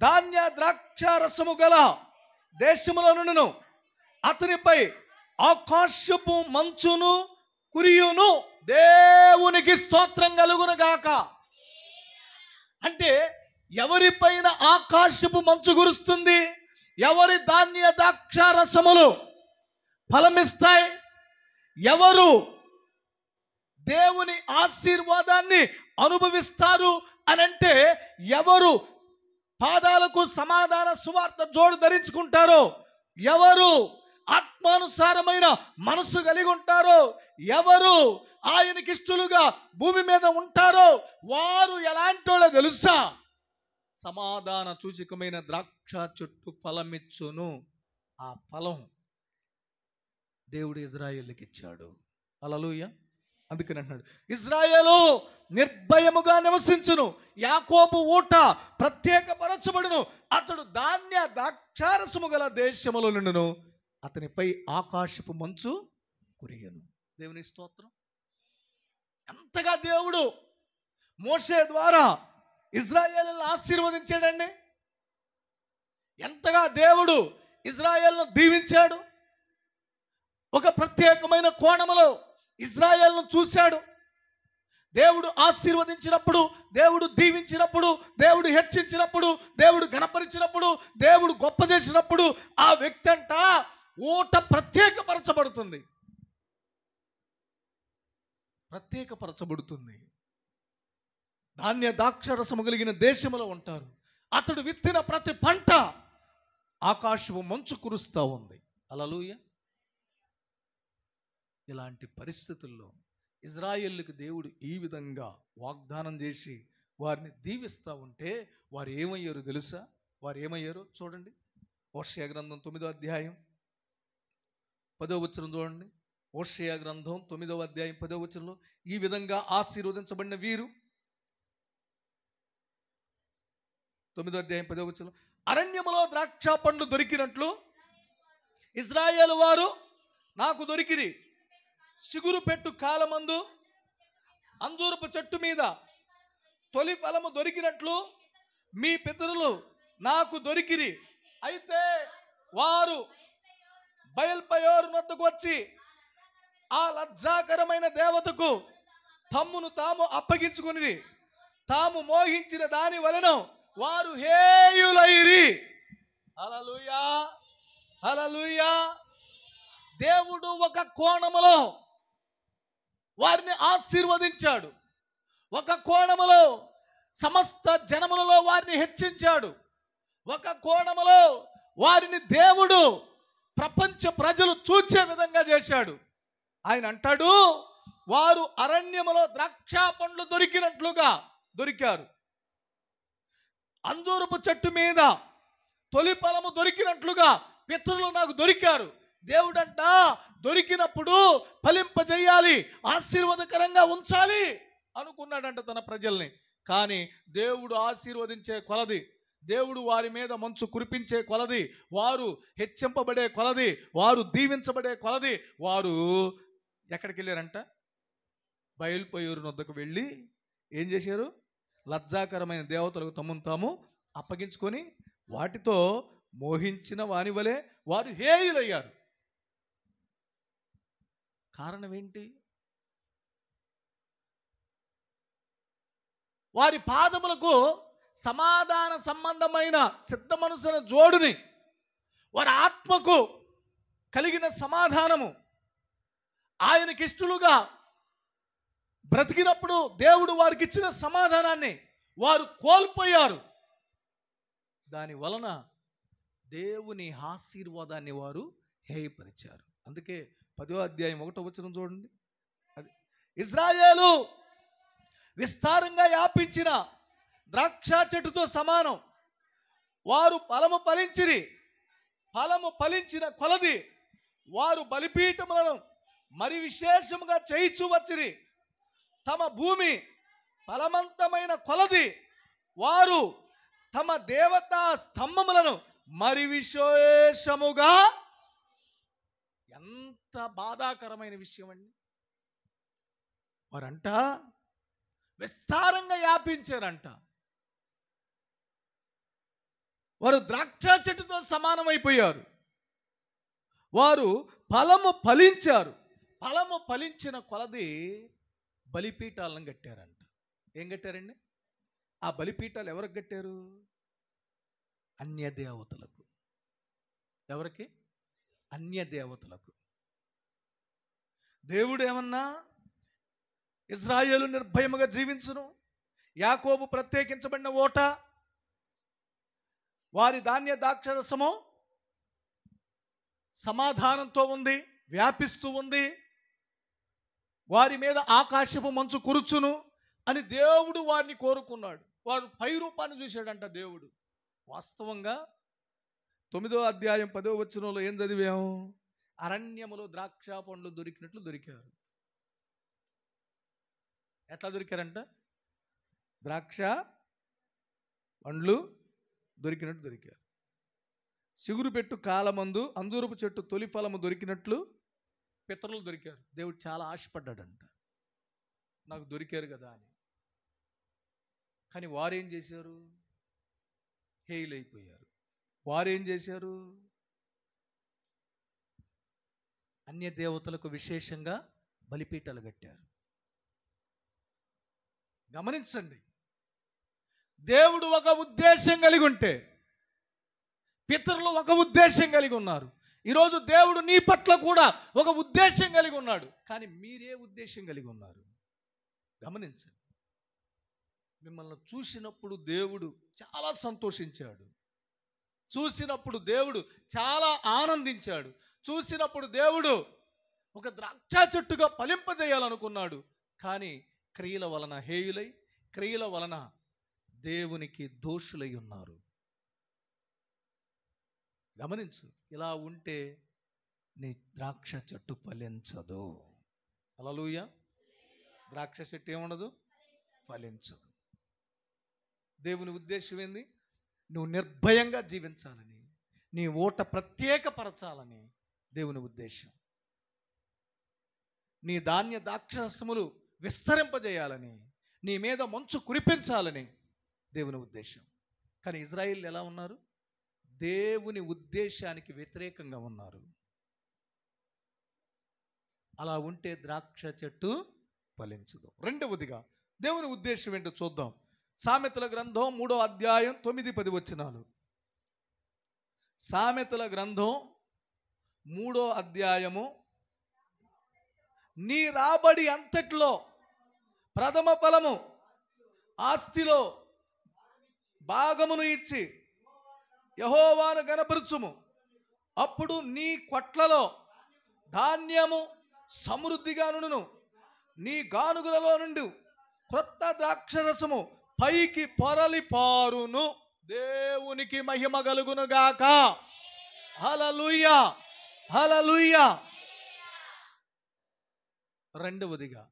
ధాన్య ద్రాక్ష రసము గల దేశములో నుండును, అతనిపై ఆకాశపు మంచును కురియును. దేవునికి స్తోత్రం కలుగును గాక. అంటే ఎవరిపైన ఆకాశపు మంచు కురుస్తుంది? ఎవరి ధాన్య ద్రాక్ష రసములు ఫలమిస్తాయి? ఎవరు దేవుని ఆశీర్వాదాన్ని అనుభవిస్తారు అనంటే ఎవరు పాదాలకు సమాధాన సువార్త జోడు ధరించుకుంటారో, ఎవరు ఆత్మానుసారమైన మనసు కలిగి ఉంటారో, ఎవరు ఆయనకిష్టలుగా భూమి మీద ఉంటారో వారు ఎలాంటి వాళ్ళో తెలుసా? సమాధాన సూచకమైన ద్రాక్ష చెట్టు ఫలమిచ్చును. ఆ ఫలం దేవుడు ఇజ్రాయేలుకి ఇచ్చాడు. హల్లెలూయా. అందుకని అంటున్నాడు, ఇజ్రాయేలు నిర్భయముగా నివసించును, యాకోబు ఊట ప్రత్యేకపరచబడును, అతడు ధాన్య ద్రాక్షారసము గల దేశములో నుండును, అతనిపై ఆకాశపు మంచు కురియను. దేవుని స్తోత్రం. ఎంతగా దేవుడు మోషే ద్వారా ఇజ్రాయేలును ఆశీర్వదించాడండి. ఎంతగా దేవుడు ఇజ్రాయేలును దీవించాడు. ఒక ప్రత్యేకమైన కోణములో ఇజ్రాయేలును చూశాడు. దేవుడు ఆశీర్వదించినప్పుడు, దేవుడు దీవించినప్పుడు, దేవుడు హెచ్చించినప్పుడు, దేవుడు ఘనపరిచినప్పుడు, దేవుడు గొప్ప చేసినప్పుడు ఆ వ్యక్తి అంట ఊట ప్రత్యేకపరచబడుతుంది. ప్రత్యేకపరచబడుతుంది. ధాన్య ద్రాక్షరసము కలిగిన దేశములో ఉంటారు. అతడు విత్తిన ప్రతి పంట ఆకాశము మంచు కురుస్తూ ఉంది. హల్లెలూయా. ఇలాంటి పరిస్థితుల్లో ఇజ్రాయేలుకి దేవుడు ఈ విధంగా వాగ్దానం చేసి వారిని దీవిస్తూ ఉంటే వారు ఏమయ్యారు తెలుసా? వారు ఏమయ్యారో చూడండి. హోషేయ గ్రంథం 9వ అధ్యాయం 10వ వచనం చూడండి. హోషేయ గ్రంథం 9వ అధ్యాయం 10వ వచనంలో ఈ విధంగా ఆశీర్వదించబడిన వీరు, 9వ అధ్యాయం 10వ వచనం, అరణ్యములో ద్రాక్ష పండ్లు దొరికినట్లు ఇజ్రాయేలు వారు నాకు దొరికిరి, చిగురు పెట్టు కాలమందు అంజూరపు చెట్టు మీద తొలి ఫలము దొరికినట్లు మీ పితరులు నాకు దొరికిరి. అయితే వారు బయల్పయోరు నొద్దకు వచ్చి ఆ లజ్జాకరమైన దేవతకు తమ్మును తాము అప్పగించుకుని తాము మోహించిన దాని వలన వారు హేయులైరి. హల్లెలూయా, హల్లెలూయా. దేవుడు ఒక కోణములో వారిని ఆశీర్వదించాడు, ఒక కోణములో సమస్త జనములలో వారిని హెచ్చించాడు, ఒక కోణములో వారిని దేవుడు ప్రపంచ ప్రజలు చూచే విధంగా చేశాడు. ఆయన అంటాడు, వారు అరణ్యములో ద్రాక్ష పండ్లు దొరికినట్లుగా దొరికారు, అంజూరపు చెట్టు మీద తొలి ఫలము దొరికినట్లుగా పితరులు నాకు దొరికారు. దేవుడంట దొరికినప్పుడు ఫలింపజేయాలి, ఆశీర్వాదకరంగా ఉంచాలి అనుకున్నాడంట తన ప్రజల్ని. కానీ దేవుడు ఆశీర్వదించే కొలది, దేవుడు వారి మీద మంచు కురిపించే కొలది, వారు హెచ్చింపబడే కొలది, వారు దీవించబడే కొలది, వారు ఎక్కడికి వెళ్ళారంట? బయలుపోయూరు నొద్దకు వెళ్ళి ఏం చేశారు? లజ్జాకరమైన దేవతలకు తమను తాము అప్పగించుకొని వాటితో మోహించిన వాని వలె వారు హేయులయ్యారు. కారణం ఏంటి? వారి పాదములకు సమాధాన సంబంధమైన సిద్ధ మనసున జోడుని, వారి ఆత్మకు కలిగిన సమాధానము, ఆయనకిష్టులుగా బ్రతికినప్పుడు దేవుడు వారికి ఇచ్చిన సమాధానాన్ని వారు కోల్పోయారు. దాని వలన దేవుని ఆశీర్వాదాన్ని వారు హేయపరిచారు. అందుకే 10వ అధ్యాయం 1వ వచనం చూడండి. అది ఇశ్రాయేలు విస్తారంగా వ్యాపించిన ద్రాక్ష చెట్టుతో సమానం. వారు ఫలము ఫలించిరి, ఫలము ఫలించిన కొలది వారు బలిపీఠములను మరి విశేషముగా చేయిచూ వచ్చిరి. తమ భూమి ఫలవంతమైన కొలది వారు తమ దేవతా స్తంభములను మరి విశేషముగా. ఎంత బాధాకరమైన విషయం అండి! వారంట విస్తారంగా వ్యాపించారంట, వారు ద్రాక్ష చెట్టుతో సమానమైపోయారు, వారు ఫలము ఫలించారు. ఫలము ఫలించిన కొలది బలిపీఠాలను కట్టారంట. ఏం కట్టారండి? ఆ బలిపీఠాలు ఎవరికి కట్టారు? అన్య దేవతలకు. ఎవరికి? అన్య దేవతలకు. దేవుడు ఏమన్నా ఇశ్రాయేలు నిర్భయముగా జీవించును, యాకోబు ప్రత్యేకించబడిన ఓట, వారి ధాన్య ద్రాక్షరసము సమాధానంతో ఉంది, వ్యాపిస్తూ ఉంది, వారి మీద ఆకాశపు మంచు కురుచును అని దేవుడు వారిని కోరుకున్నాడు. వారు పై రూపాన్ని చూశాడంట దేవుడు. వాస్తవంగా 9వ అధ్యాయం 10వ వచనంలో ఏం చదివాము? అరణ్యములో ద్రాక్ష పండ్లు దొరికినట్లు దొరికారు. ఎట్లా దొరికారంట? ద్రాక్ష పండ్లు దొరికినట్టు దొరికారు. సిగురు పెట్టు కాలమందు అంజూరపు చెట్టు తొలి ఫలము దొరికినట్లు పితరులు దొరికారు. దేవుడు చాలా ఆశపడ్డాడంట, నాకు దొరికారు కదా అని. కానీ వారేం చేశారు? హేయులైపోయారు. వారేం చేశారు? అన్య దేవతలకు విశేషంగా బలిపీఠాలు కట్టారు. గమనించండి, దేవుడు ఒక ఉద్దేశం కలిగి ఉంటే, పితరులు ఒక ఉద్దేశం కలిగి ఉన్నారు. ఈరోజు దేవుడు నీ పట్ల కూడా ఒక ఉద్దేశం కలిగి ఉన్నాడు. కానీ మీరే ఉద్దేశం కలిగి ఉన్నారు? గమనించండి. మిమ్మల్ని చూసినప్పుడు దేవుడు చాలా సంతోషించాడు, చూసినప్పుడు దేవుడు చాలా ఆనందించాడు, చూసినప్పుడు దేవుడు ఒక ద్రాక్ష చెట్టుగా ఫలింపజేయాలనుకున్నాడు. కానీ క్రియల వలన హేయులై, క్రియల వలన దేవునికి దోషులై ఉన్నారు. గమనించు, ఇలా ఉంటే నీ ద్రాక్ష చెట్టు ఫలించదు. హల్లెలూయా. ద్రాక్ష చెట్టు ఏముండదు? ఫలించదు. దేవుని ఉద్దేశం ఏంది? నువ్వు నిర్భయంగా జీవించాలని, నీ ఓట ప్రత్యేకపరచాలని దేవుని ఉద్దేశం. నీ ధాన్య ద్రాక్షరసములు విస్తరింపజేయాలని, నీ మీద మంచు కురిపించాలని దేవుని ఉద్దేశం. కానీ ఇజ్రాయిల్ ఎలా ఉన్నారు? దేవుని ఉద్దేశానికి వ్యతిరేకంగా ఉన్నారు. అలా ఉంటే ద్రాక్ష చెట్టు ఫలించదు. రెండవదిగా దేవుని ఉద్దేశం ఏంటో చూద్దాం. సామెతల గ్రంథం 3వ అధ్యాయం 9-10 వచనాలు. సామెతల గ్రంథం 3వ అధ్యాయము. నీ రాబడి అంతట్లో ప్రథమ ఫలము ఆస్తిలో భాగమును ఇచ్చి యెహోవాను గణపరచుము. అప్పుడు నీ కొట్లలో ధాన్యము సమృద్ధిగా నుండును. నీ గానుగులలో నుండి క్రొత్త ద్రాక్షరసము పైకి పొరలి పారును. దేవునికి మహిమ కలుగును గాక. హల్లెలూయా, హల్లెలూయా. రెండవదిగా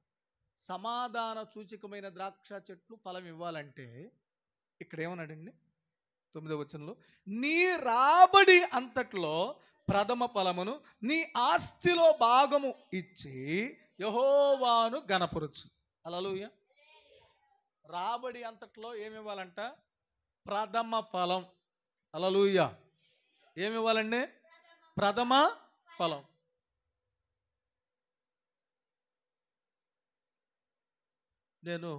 సమాధాన సూచకమైన ద్రాక్ష చెట్లు ఫలం ఇవ్వాలంటే ఇక్కడ ఏమన్నాడండి 9వ వచనంలో, నీ రాబడి అంతట్లో ప్రథమ ఫలమును నీ ఆస్తిలో భాగము ఇచ్చి యెహోవాను గణపరచు. హల్లెలూయా. రాబడి అంతట్లో ఏమివ్వాలంట? ప్రథమ ఫలం. హల్లెలూయా. ఏమివ్వాలండి? ప్రథమ ఫలం. నేను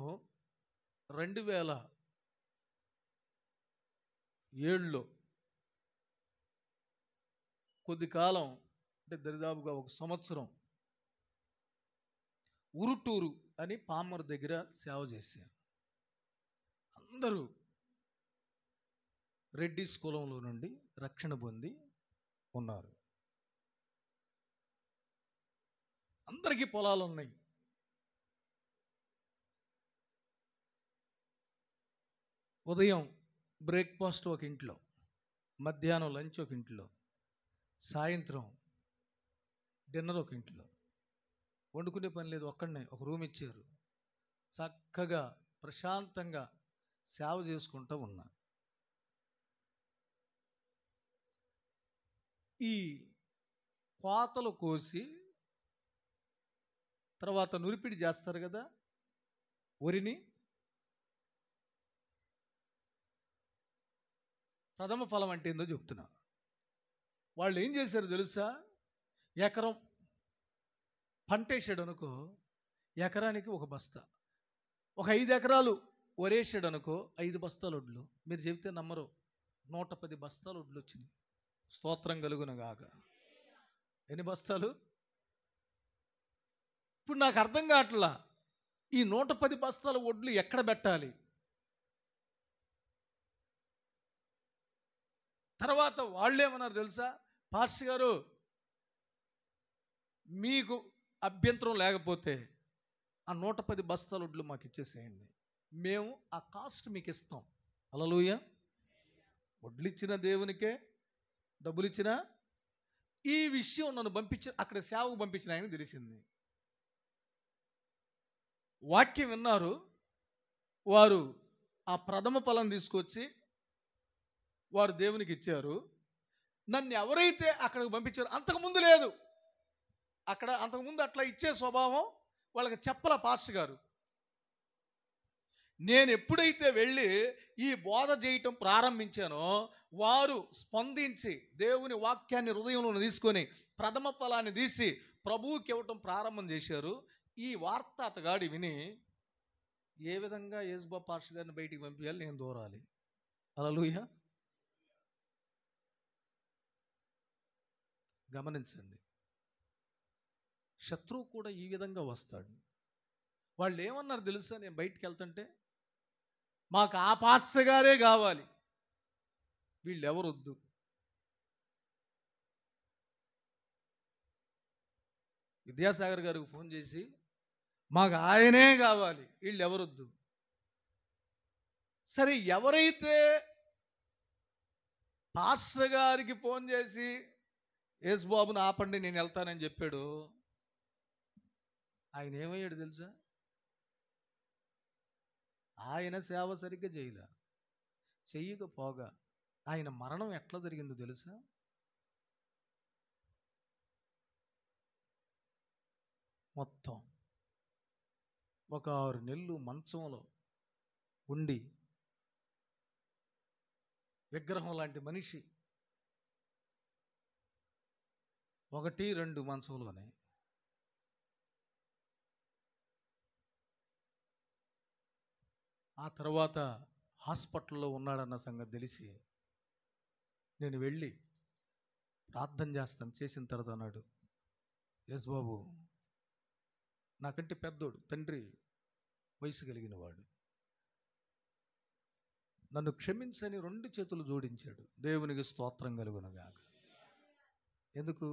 2007లో కొద్ది కాలం, అంటే దరిదాపుగా 1 సంవత్సరం, ఉరుటూరు అని పామర్ దగ్గర సేవ చేశాను. అందరూ రెడ్డిస్ కులంలో నుండి రక్షణ పొంది ఉన్నారు. అందరికీ పొలాలు ఉన్నాయి. ఉదయం బ్రేక్ఫాస్ట్ ఒక ఇంట్లో, మధ్యాహ్నం లంచ్ ఒక ఇంట్లో, సాయంత్రం డిన్నర్ ఒక ఇంట్లో. వండుకునే పని లేదు, ఒక్కడనే ఒక రూమ్ ఇచ్చారు. చక్కగా ప్రశాంతంగా సేవ చేసుకుంటూ ఉన్నా. ఈ కోతలు కోసి తర్వాత నురిపిడి చేస్తారు కదా వరిని. ప్రథమ ఫలం అంటే ఏందో చెప్తున్నా. వాళ్ళు ఏం చేశారు తెలుసా? ఎకరం పంట వేసాడు అనుకో, ఎకరానికి 1 బస్తా. ఒక 5 ఎకరాలు వరేసాడు అనుకో, 5 బస్తాలు వడ్లు. మీరు చెబితే నమ్మరు, 110 బస్తాలు వడ్లు వచ్చినాయి. స్తోత్రం కలుగును గాక. ఎన్ని బస్తాలు? ఇప్పుడు నాకు అర్థం కావట్లా, ఈ 110 బస్తాల వడ్లు ఎక్కడ పెట్టాలి? తర్వాత వాళ్ళేమన్నారు తెలుసా? పాస్టర్ గారు, మీకు అభ్యంతరం లేకపోతే ఆ 110 బస్తాల వడ్లు మాకు ఇచ్చేసేయండి, మేము ఆ కాస్ట్ మీకు ఇస్తాం. హల్లెలూయా. వడ్లు ఇచ్చిన దేవునికే, డబ్బులు ఇచ్చిన. ఈ విషయం నన్ను అక్కడ సేవకు పంపించిన ఆయన తెలిసింది. వాక్యం విన్నారు. వారు ఆ ప్రథమ ఫలం తీసుకొచ్చి వారు దేవునికి ఇచ్చారు. నన్ను ఎవరైతే అక్కడికి పంపించారో అంతకుముందు లేదు. అక్కడ అంతకుముందు అట్లా ఇచ్చే స్వభావం వాళ్ళకి చెప్పల పాస్టర్ గారు. నేను ఎప్పుడైతే వెళ్ళి ఈ బోధ చేయటం ప్రారంభించానో వారు స్పందించి దేవుని వాక్యాన్ని హృదయంలో తీసుకొని ప్రథమ ఫలాన్ని తీసి ప్రభువుకి ఇవ్వటం ప్రారంభం చేశారు. ఈ వార్త అతగాడి విని ఏ విధంగా యేసుబా పాస్టర్ గారిని బయటికి పంపించాలి, నేను దూరాలి. హల్లెలూయా. గమనించండి, శత్రువు కూడా ఈ విధంగా వస్తాడు. వాళ్ళు ఏమన్నారు తెలుసా? నేను బయటికి వెళ్తుంటే, మాకు ఆ పాస్టర్ గారే కావాలి, వీళ్ళు ఎవరొద్దు. విద్యాసాగర్ గారికి ఫోన్ చేసి, మాకు ఆయనే కావాలి, వీళ్ళు ఎవరొద్దు. సరే, ఎవరైతే పాస్టర్ గారికి ఫోన్ చేసి యేసుబాబుని ఆపండి నేను వెళ్తానని చెప్పాడు, ఆయన ఏమయ్యాడు తెలుసా? ఆయన సేవ సరిగ్గా చెయ్యకపోగా ఆయన మరణం ఎట్లా జరిగిందో తెలుసా? మొత్తం ఒక 6 నెలలు మంచంలో ఉండి, విగ్రహం లాంటి మనిషి, 1-2 మంచంలోనే ఆ తర్వాత హాస్పిటల్లో ఉన్నాడన్న సంగతి తెలిసి నేను వెళ్ళి ప్రార్థన చేస్తాను. చేసిన తర్వాత అన్నాడు, ఎస్ బాబు, నాకంటే పెద్దోడు, తండ్రి వయసు కలిగిన వాడు, నన్ను క్షమించని 2 చేతులు జోడించాడు. దేవునికి స్తోత్రం కలుగునుగాక. ఎందుకు?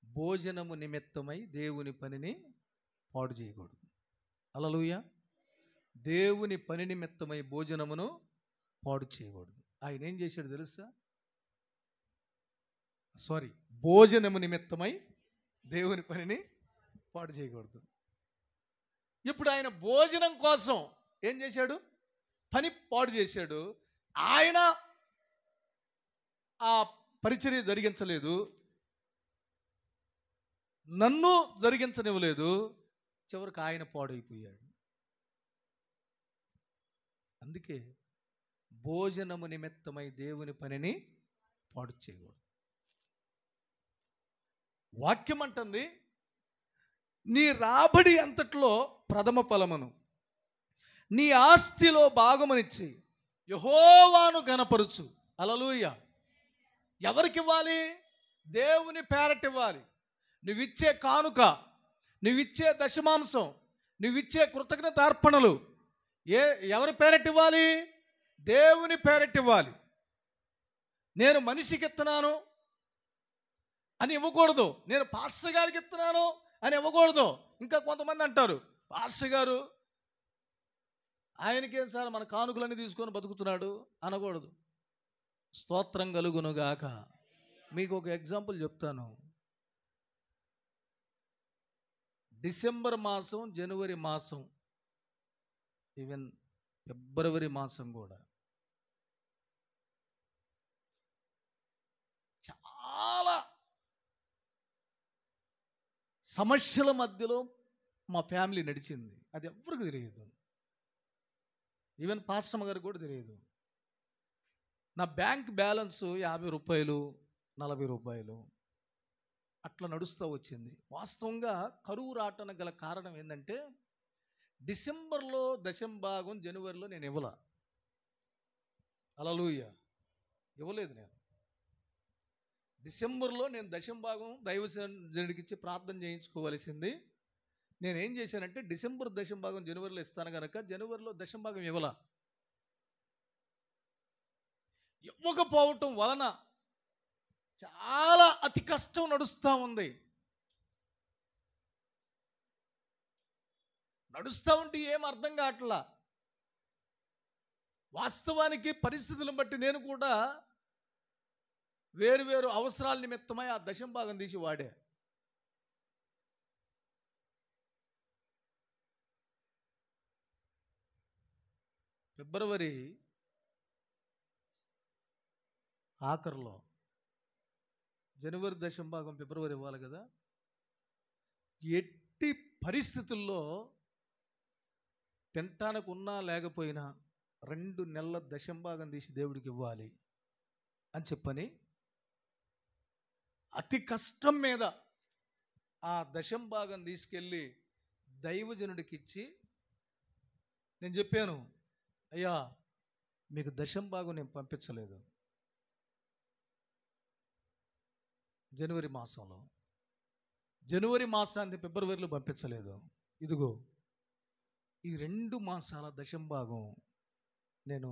భోజనము నిమిత్తమై దేవుని పనిని పాడు చేయకూడదు. హల్లెలూయా. దేవుని పని నిమిత్తమై భోజనమును పాడు చేయకూడదు. ఆయన ఏం చేశాడు తెలుసా? భోజనము నిమిత్తమై దేవుని పనిని పాడు చేయకూడదు. ఇప్పుడు ఆయన భోజనం కోసం ఏం చేశాడు? పని పాడు చేశాడు. ఆయన ఆ పరిచర్య జరిగించలేదు, నన్ను జరిగించనివ్వలేదు. చివరికి ఆయన పాడైపోయాడు. అందుకే భోజనము నిమిత్తమై దేవుని పనిని పాడు చేయకూడదు. వాక్యం అంటుంది, నీ రాబడి అంతట్లో ప్రథమ ఫలమును నీ ఆస్తిలో భాగమునిచ్చి యెహోవాను ఘనపరచు. హల్లెలూయా. ఎవరికి ఇవ్వాలి? దేవుని పేరట ఇవ్వాలి. నువ్విచ్చే కానుక, నువ్విచ్చే దశమాంశం, నువ్విచ్చే కృతజ్ఞతార్పణలు ఎవరి పేరట ఇవ్వాలి? దేవుని పేరట ఇవ్వాలి. నేను మనిషికి ఇస్తున్నాను అని ఇవ్వకూడదు. నేను పాస్టర్ గారికి ఇస్తున్నాను అని ఇవ్వకూడదు. ఇంకా కొంతమంది అంటారు, పాస్టర్ గారు ఆయనకేం సార్ మన కానుకలన్నీ తీసుకొని బతుకుతున్నాడు అనకూడదు. స్తోత్రం కలుగునుగాక. మీకు ఒక ఎగ్జాంపుల్ చెప్తాను. డిసెంబర్ మాసం, జనవరి మాసం, ఈవెన్ ఫిబ్రవరి మాసం కూడా చాలా సమస్యల మధ్యలో మా ఫ్యామిలీ నడిచింది. అది ఎవరికి తెలియదు. ఈవెన్ పాస్టమ్మ గారికి కూడా తెలియదు. నా బ్యాంక్ బ్యాలెన్స్ 50 రూపాయలు, 40 రూపాయలు అట్లా నడుస్తూ వచ్చింది. వాస్తవంగా కరువు రావటానికి గల కారణం ఏంటంటే, డిసెంబర్లో దశంభాగం, జనవరిలో నేను ఇవ్వలా. హల్లెలూయా. ఇవ్వలేదు. నేను డిసెంబర్లో నేను దశంభాగం దైవజనుడికి ఇచ్చి ప్రార్థన చేయించుకోవలసింది. నేనేం చేశానంటే, డిసెంబర్ దశంభాగం జనవరిలో ఇస్తాను కనుక జనవరిలో దశంభాగం ఇవ్వలా. ఇవ్వకపోవటం వలన చాలా అతి కష్టం నడుస్తూ ఉంది. నడుస్తూ ఉంటే ఏం అర్థం కావట్లా. వాస్తవానికి పరిస్థితులను బట్టి నేను కూడా వేరు అవసరాల నిమిత్తమై ఆ దశంభాగం తీసి వాడే. ఫిబ్రవరి ఆఖరిలో, జనవరి దశంభాగం ఫిబ్రవరి ఇవ్వాలి కదా, ఎట్టి పరిస్థితుల్లో తింటానికి ఉన్నా లేకపోయినా 2 నెలల దశంభాగం తీసి దేవుడికి ఇవ్వాలి అని చెప్పని అతి కష్టం మీద ఆ దశంభాగం తీసుకెళ్ళి దైవజనుడికి ఇచ్చి నేను చెప్పాను, అయ్యా మీకు దశంభాగం నేను పంపించలేదు. జనవరి మాసంలో, జనవరి మాసాన్ని ఫిబ్రవరిలో పంపించలేదు. ఇదిగో ఈ 2 మాసాల దశంభాగం నేను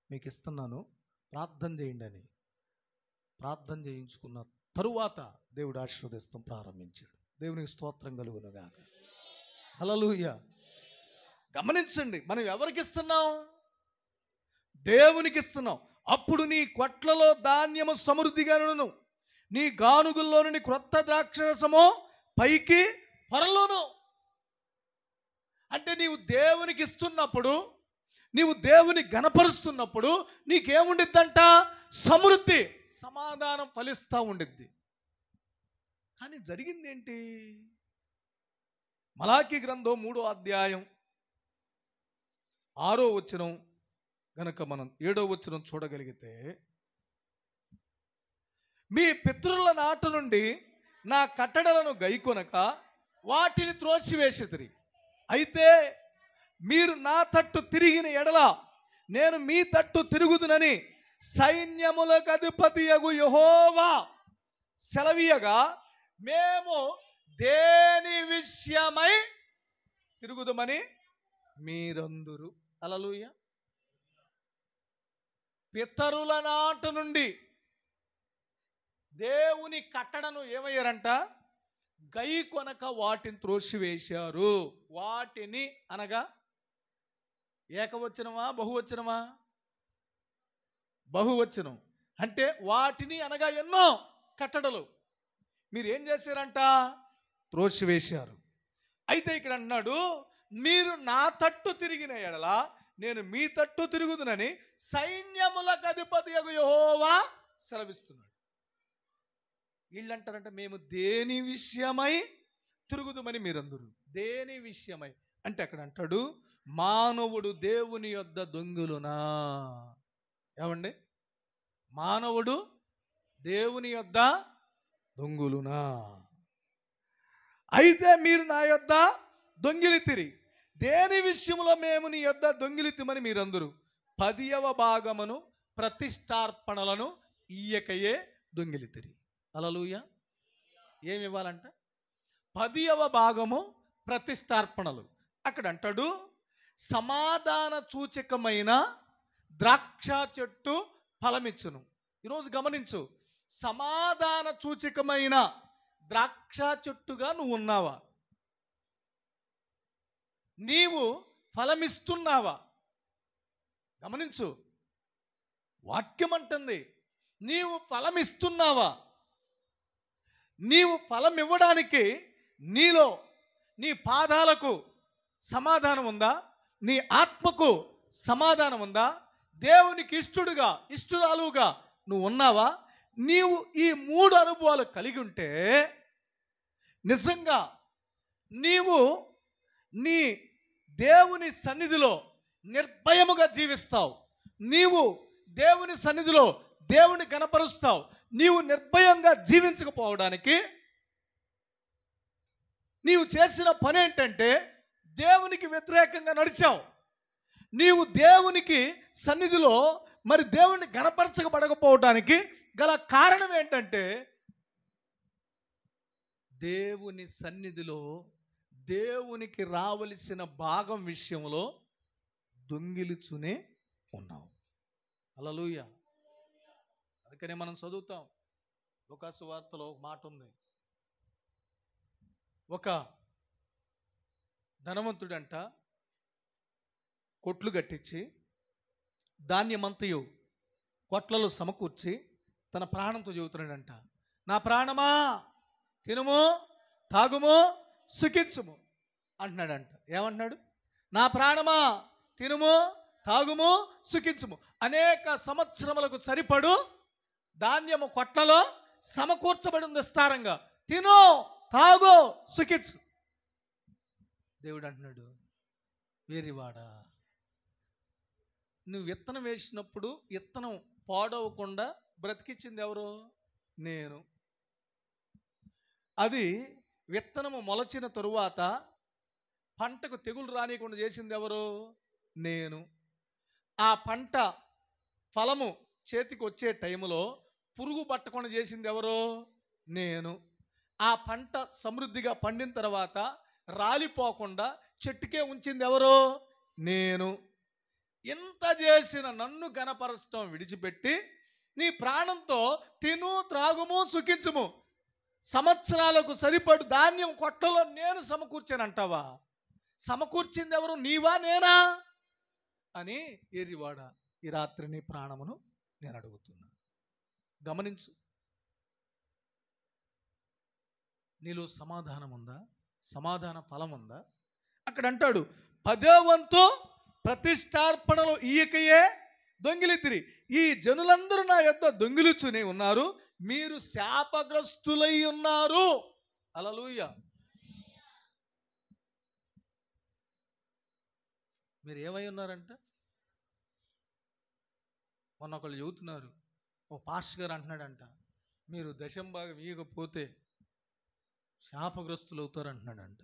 మీకు ఇస్తున్నాను, ప్రార్థన చేయండి అని ప్రార్థన చేయించుకున్న తరువాత దేవుడు ఆశీర్వదిస్తాం ప్రారంభించాడు. దేవునికి స్తోత్రం కలుగునుగాక. హల్లెలూయా. గమనించండి, మనం ఎవరికి ఇస్తున్నాం? దేవునికి ఇస్తున్నాం. అప్పుడు నీ కొట్లలో ధాన్యము సమృద్ధిగాను, నీ గానుగుల్లో నుండి క్రొత్త ద్రాక్షరసము పైకి పొరలోను. అంటే నీవు దేవునికి ఇస్తున్నప్పుడు, నీవు దేవుని గణపరుస్తున్నప్పుడు నీకేముండిద్దంట? సమృద్ధి, సమాధానం ఫలిస్తూ ఉండిద్ది. కానీ జరిగింది ఏంటి? మలాకీ గ్రంథం 3వ అధ్యాయం 6వ వచనం గనక మనం 7వ వచనం చూడగలిగితే, మీ పితరుల నాటు నుండి నా కట్టడలను గైకొనక వాటిని త్రోసివేసితిరి. అయితే మీరు నా తట్టు తిరిగిన ఎడల నేను మీ తట్టు తిరుగుదునని సైన్యములకు అధిపతియగు యెహోవా సెలవీయగా మేము దేని విషయమై తిరుగుదుమని మీరందరూ. హల్లెలూయా. పితరుల నాటి నుండి దేవుని కట్టడను ఏమయ్యారంట? గై కొనక వాటిని త్రోసివేశారు. వాటిని అనగా ఏకవచనమా బహువచనమా? బహువచనం. అంటే వాటిని అనగా ఎన్నో కట్టడలు మీరు ఏం చేశారంట? త్రోసివేశారు. అయితే ఇక్కడ అన్నాడు, మీరు నా తట్టు తిరిగిన ఎడల నేను మీ తట్టు తిరుగుదునని సైన్యములకు అధిపతియగు యెహోవా సెలవిస్తున్నాడు. వీళ్ళు అంటారంట, మేము దేని విషయమై తిరుగుదుమని మీరందరూ. దేని విషయమై అంటే అక్కడ అంటాడు, మానవుడు దేవుని యొద్ద దొంగిలునా? ఏమండి? మానవుడు దేవుని యొద్ద దొంగిలునా? అయితే మీరు నా యొద్ద దొంగిలితిరి. దేని విషయంలో మేము నీ యొద్ద దొంగిలితిమని మీరందరూ 10వ భాగమును ప్రతిష్టార్పణలను ఇయ్యకయే దొంగిలితిరి. హల్లెలూయా. ఏమి ఇవ్వాలంట? 10వ భాగము ప్రతిష్టార్పణలు. అక్కడ అంటాడు, సమాధాన సూచకమైన ద్రాక్ష చెట్టు ఫలమిచ్చును. ఈరోజు గమనించు, సమాధాన సూచకమైన ద్రాక్ష చెట్టుగా నువ్వు ఉన్నావా? నీవు ఫలమిస్తున్నావా? గమనించు, వాక్యం అంటుంది, నీవు ఫలమిస్తున్నావా? నీవు ఫలం ఇవ్వడానికి నీలో నీ పాదాలకు సమాధానం ఉందా? నీ ఆత్మకు సమాధానం ఉందా? దేవునికి ఇష్టరాలుగా నువ్వు ఉన్నావా? నీవు ఈ 3 అనుభవాలు కలిగి ఉంటే నిజంగా నీవు నీ దేవుని సన్నిధిలో నిర్భయముగా జీవిస్తావు. నీవు దేవుని సన్నిధిలో దేవుని కనపరుస్తావు. నీవు నిర్భయంగా జీవించకపోవడానికి నీవు చేసిన పని ఏంటంటే దేవునికి వ్యతిరేకంగా నడిచావు. నీవు దేవునికి సన్నిధిలో మరి దేవుని గణపరచబడకపోవడానికి గల కారణం ఏంటంటే దేవుని సన్నిధిలో దేవునికి రావలసిన భాగం విషయంలో దొంగిలిచునే ఉన్నావు. హల్లెలూయా. అందుకనే మనం చదువుతాం, లూకాసు వార్తలో ఒక మాట ఉంది. ఒక ధనవంతుడంట కొట్లు కట్టించి ధాన్యమంతయు కొట్లలో సమకూర్చి తన ప్రాణంతో చెబుతున్నాడంట, నా ప్రాణమా తినుము తాగుము సుఖించుము అంటున్నాడంట. ఏమంటున్నాడు? నా ప్రాణమా తినుము తాగుము సుఖించుము. అనేక సంవత్సరములకు సరిపడు ధాన్యము కొట్లలో సమకూర్చబడి ఉంది విస్తారంగా. తిను తాగు సుఖించు. దేవుడు అంటున్నాడు, వేరివాడా, నువ్వు విత్తనం వేసినప్పుడు విత్తనం పాడవకుండా బ్రతికించింది ఎవరు? నేను. అది విత్తనము మొలచిన తరువాత పంటకు తెగులు రానియకుండా చేసింది ఎవరు? నేను. ఆ పంట ఫలము చేతికి వచ్చే టైంలో పురుగు పట్టకుండా చేసింది ఎవరు? నేను. ఆ పంట సమృద్ధిగా పండిన తర్వాత రాలిపోకుండా చెట్టుకే ఉంచింది ఎవరు? నేను. ఇంత చేసిన నన్ను గణపరచడం విడిచిపెట్టి నీ ప్రాణంతో తిను త్రాగుము సుఖించుము, సంవత్సరాలకు సరిపడు ధాన్యం కొట్టలో నేను సమకూర్చానంటావా? సమకూర్చింది ఎవరు? నీవా నేనా అని ఏరివాడ ఈ రాత్రి నీ ప్రాణమును నేను అడుగుతున్నా. గమనించు, నీలో సమాధానం ఉందా? సమాధాన ఫలం ఉందా? అక్కడ అంటాడు, 10వ వంతు ప్రతిష్టార్పణలు ఇయ్యకయే దొంగిలితిరి. ఈ జనులందరూ నా యొద్ద దొంగిలిచునే ఉన్నారు, మీరు శాపగ్రస్తులై ఉన్నారు. హల్లెలూయా. మీరు ఏమై ఉన్నారంట? మొన్న ఒకళ్ళు చెబుతున్నారు, ఓ పాస్టర్ గారు అంటున్నాడంట, మీరు దశంభాగం ఇవ్వకపోతే శాపగ్రస్తులు అవుతారు అంటున్నాడంట.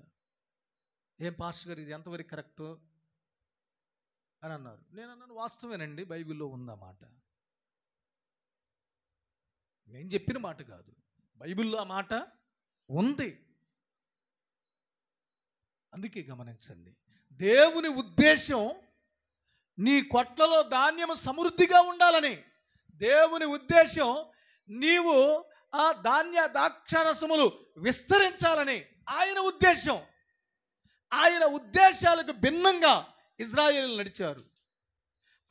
ఏం పాస్టర్ గారు, ఇది ఎంతవరకు కరెక్టు? అని అన్నారు. నేను అన్నాను, వాస్తవేనండి, బైబిల్లో ఉందన్నమాట. నేను చెప్పిన మాట కాదు, బైబిల్లో ఆ మాట ఉంది. అందుకే గమనించండి, దేవుని ఉద్దేశం నీ కొట్లలో ధాన్యము సమృద్ధిగా ఉండాలని. దేవుని ఉద్దేశం నీవు ఆ ద్రాక్షారసములు విస్తరించాలని ఆయన ఉద్దేశం. ఆయన ఉద్దేశాలకు భిన్నంగా ఇజ్రాయేలు నడిచారు.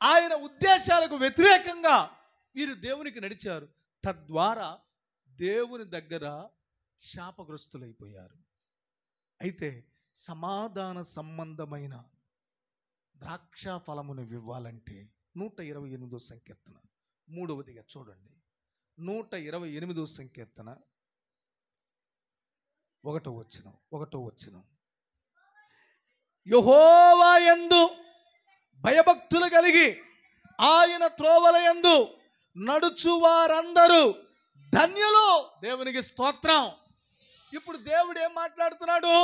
ఆయన ఉద్దేశాలకు వ్యతిరేకంగా వీరు దేవునికి నడిచారు. తద్వారా దేవుని దగ్గర శాపగ్రస్తులైపోయారు. అయితే సమాధాన సంబంధమైన ద్రాక్ష ఫలమును ఇవ్వాలంటే 128వ సంకీర్తన 3వదిగా చూడండి. 128వ సంకీర్తన 1వ వచనం. యెహోవా యందు భయభక్తులు కలిగి ఆయన త్రోవల యందు నడుచు వారందరూ ధన్యులు. దేవునికి స్తోత్రం. ఇప్పుడు దేవుడు ఏం మాట్లాడుతున్నాడు?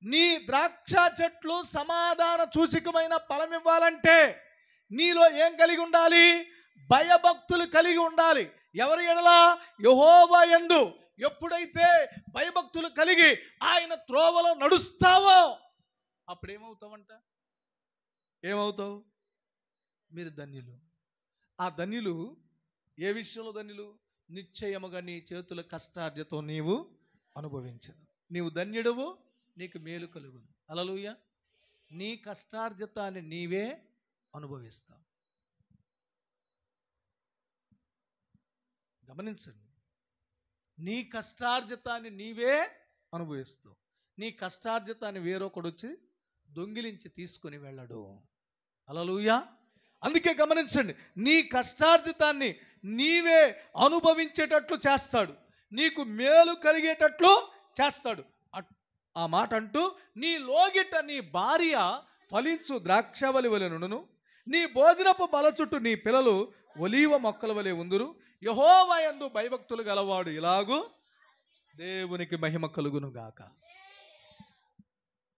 నీ ద్రాక్ష చెట్లు సమాధాన సూచకమైన ఫలం ఇవ్వాలంటే నీలో ఏం కలిగి ఉండాలి? భయభక్తులు కలిగి ఉండాలి. ఎవరి ఎడల? యెహోవా యందు. ఎప్పుడైతే భయభక్తులు కలిగి ఆయన త్రోవలో నడుస్తావో అప్పుడు ఏమవుతావంట? ఏమవుతావు? మీరు ధన్యులు. ఆ ధన్యులు ఏ విషయంలో ధన్యులు? నిశ్చయముగా నీ చేతుల కష్టార్జతో నీవు అనుభవించదు. నీవు ధన్యుడవు, నీకు మేలు కలుగును. హల్లెలూయా. నీ కష్టార్జితాన్ని నీవే అనుభవిస్తావు. గమనించండి, నీ కష్టార్జితాన్ని నీవే అనుభవిస్తావు. నీ కష్టార్జితాన్ని వేరొకడు వచ్చి దొంగిలించి తీసుకుని వెళ్ళడు. హల్లెలూయా. అందుకే గమనించండి, నీ కష్టార్జితాన్ని నీవే అనుభవించేటట్లు చేస్తాడు, నీకు మేలు కలిగేటట్లు చేస్తాడు. ఆ మాట అంటూ, నీ లోగిట నీ భార్య ఫలించు ద్రాక్షవల్లి వలె నుండును, నీ భోజనపు బల చుట్టూ నీ పిల్లలు ఒలీవ మొక్కల వలె ఉందురు. యెహోవా యందు భయభక్తులు గలవాడు ఇలాగు దేవునికి మహిమ కలుగును గాక.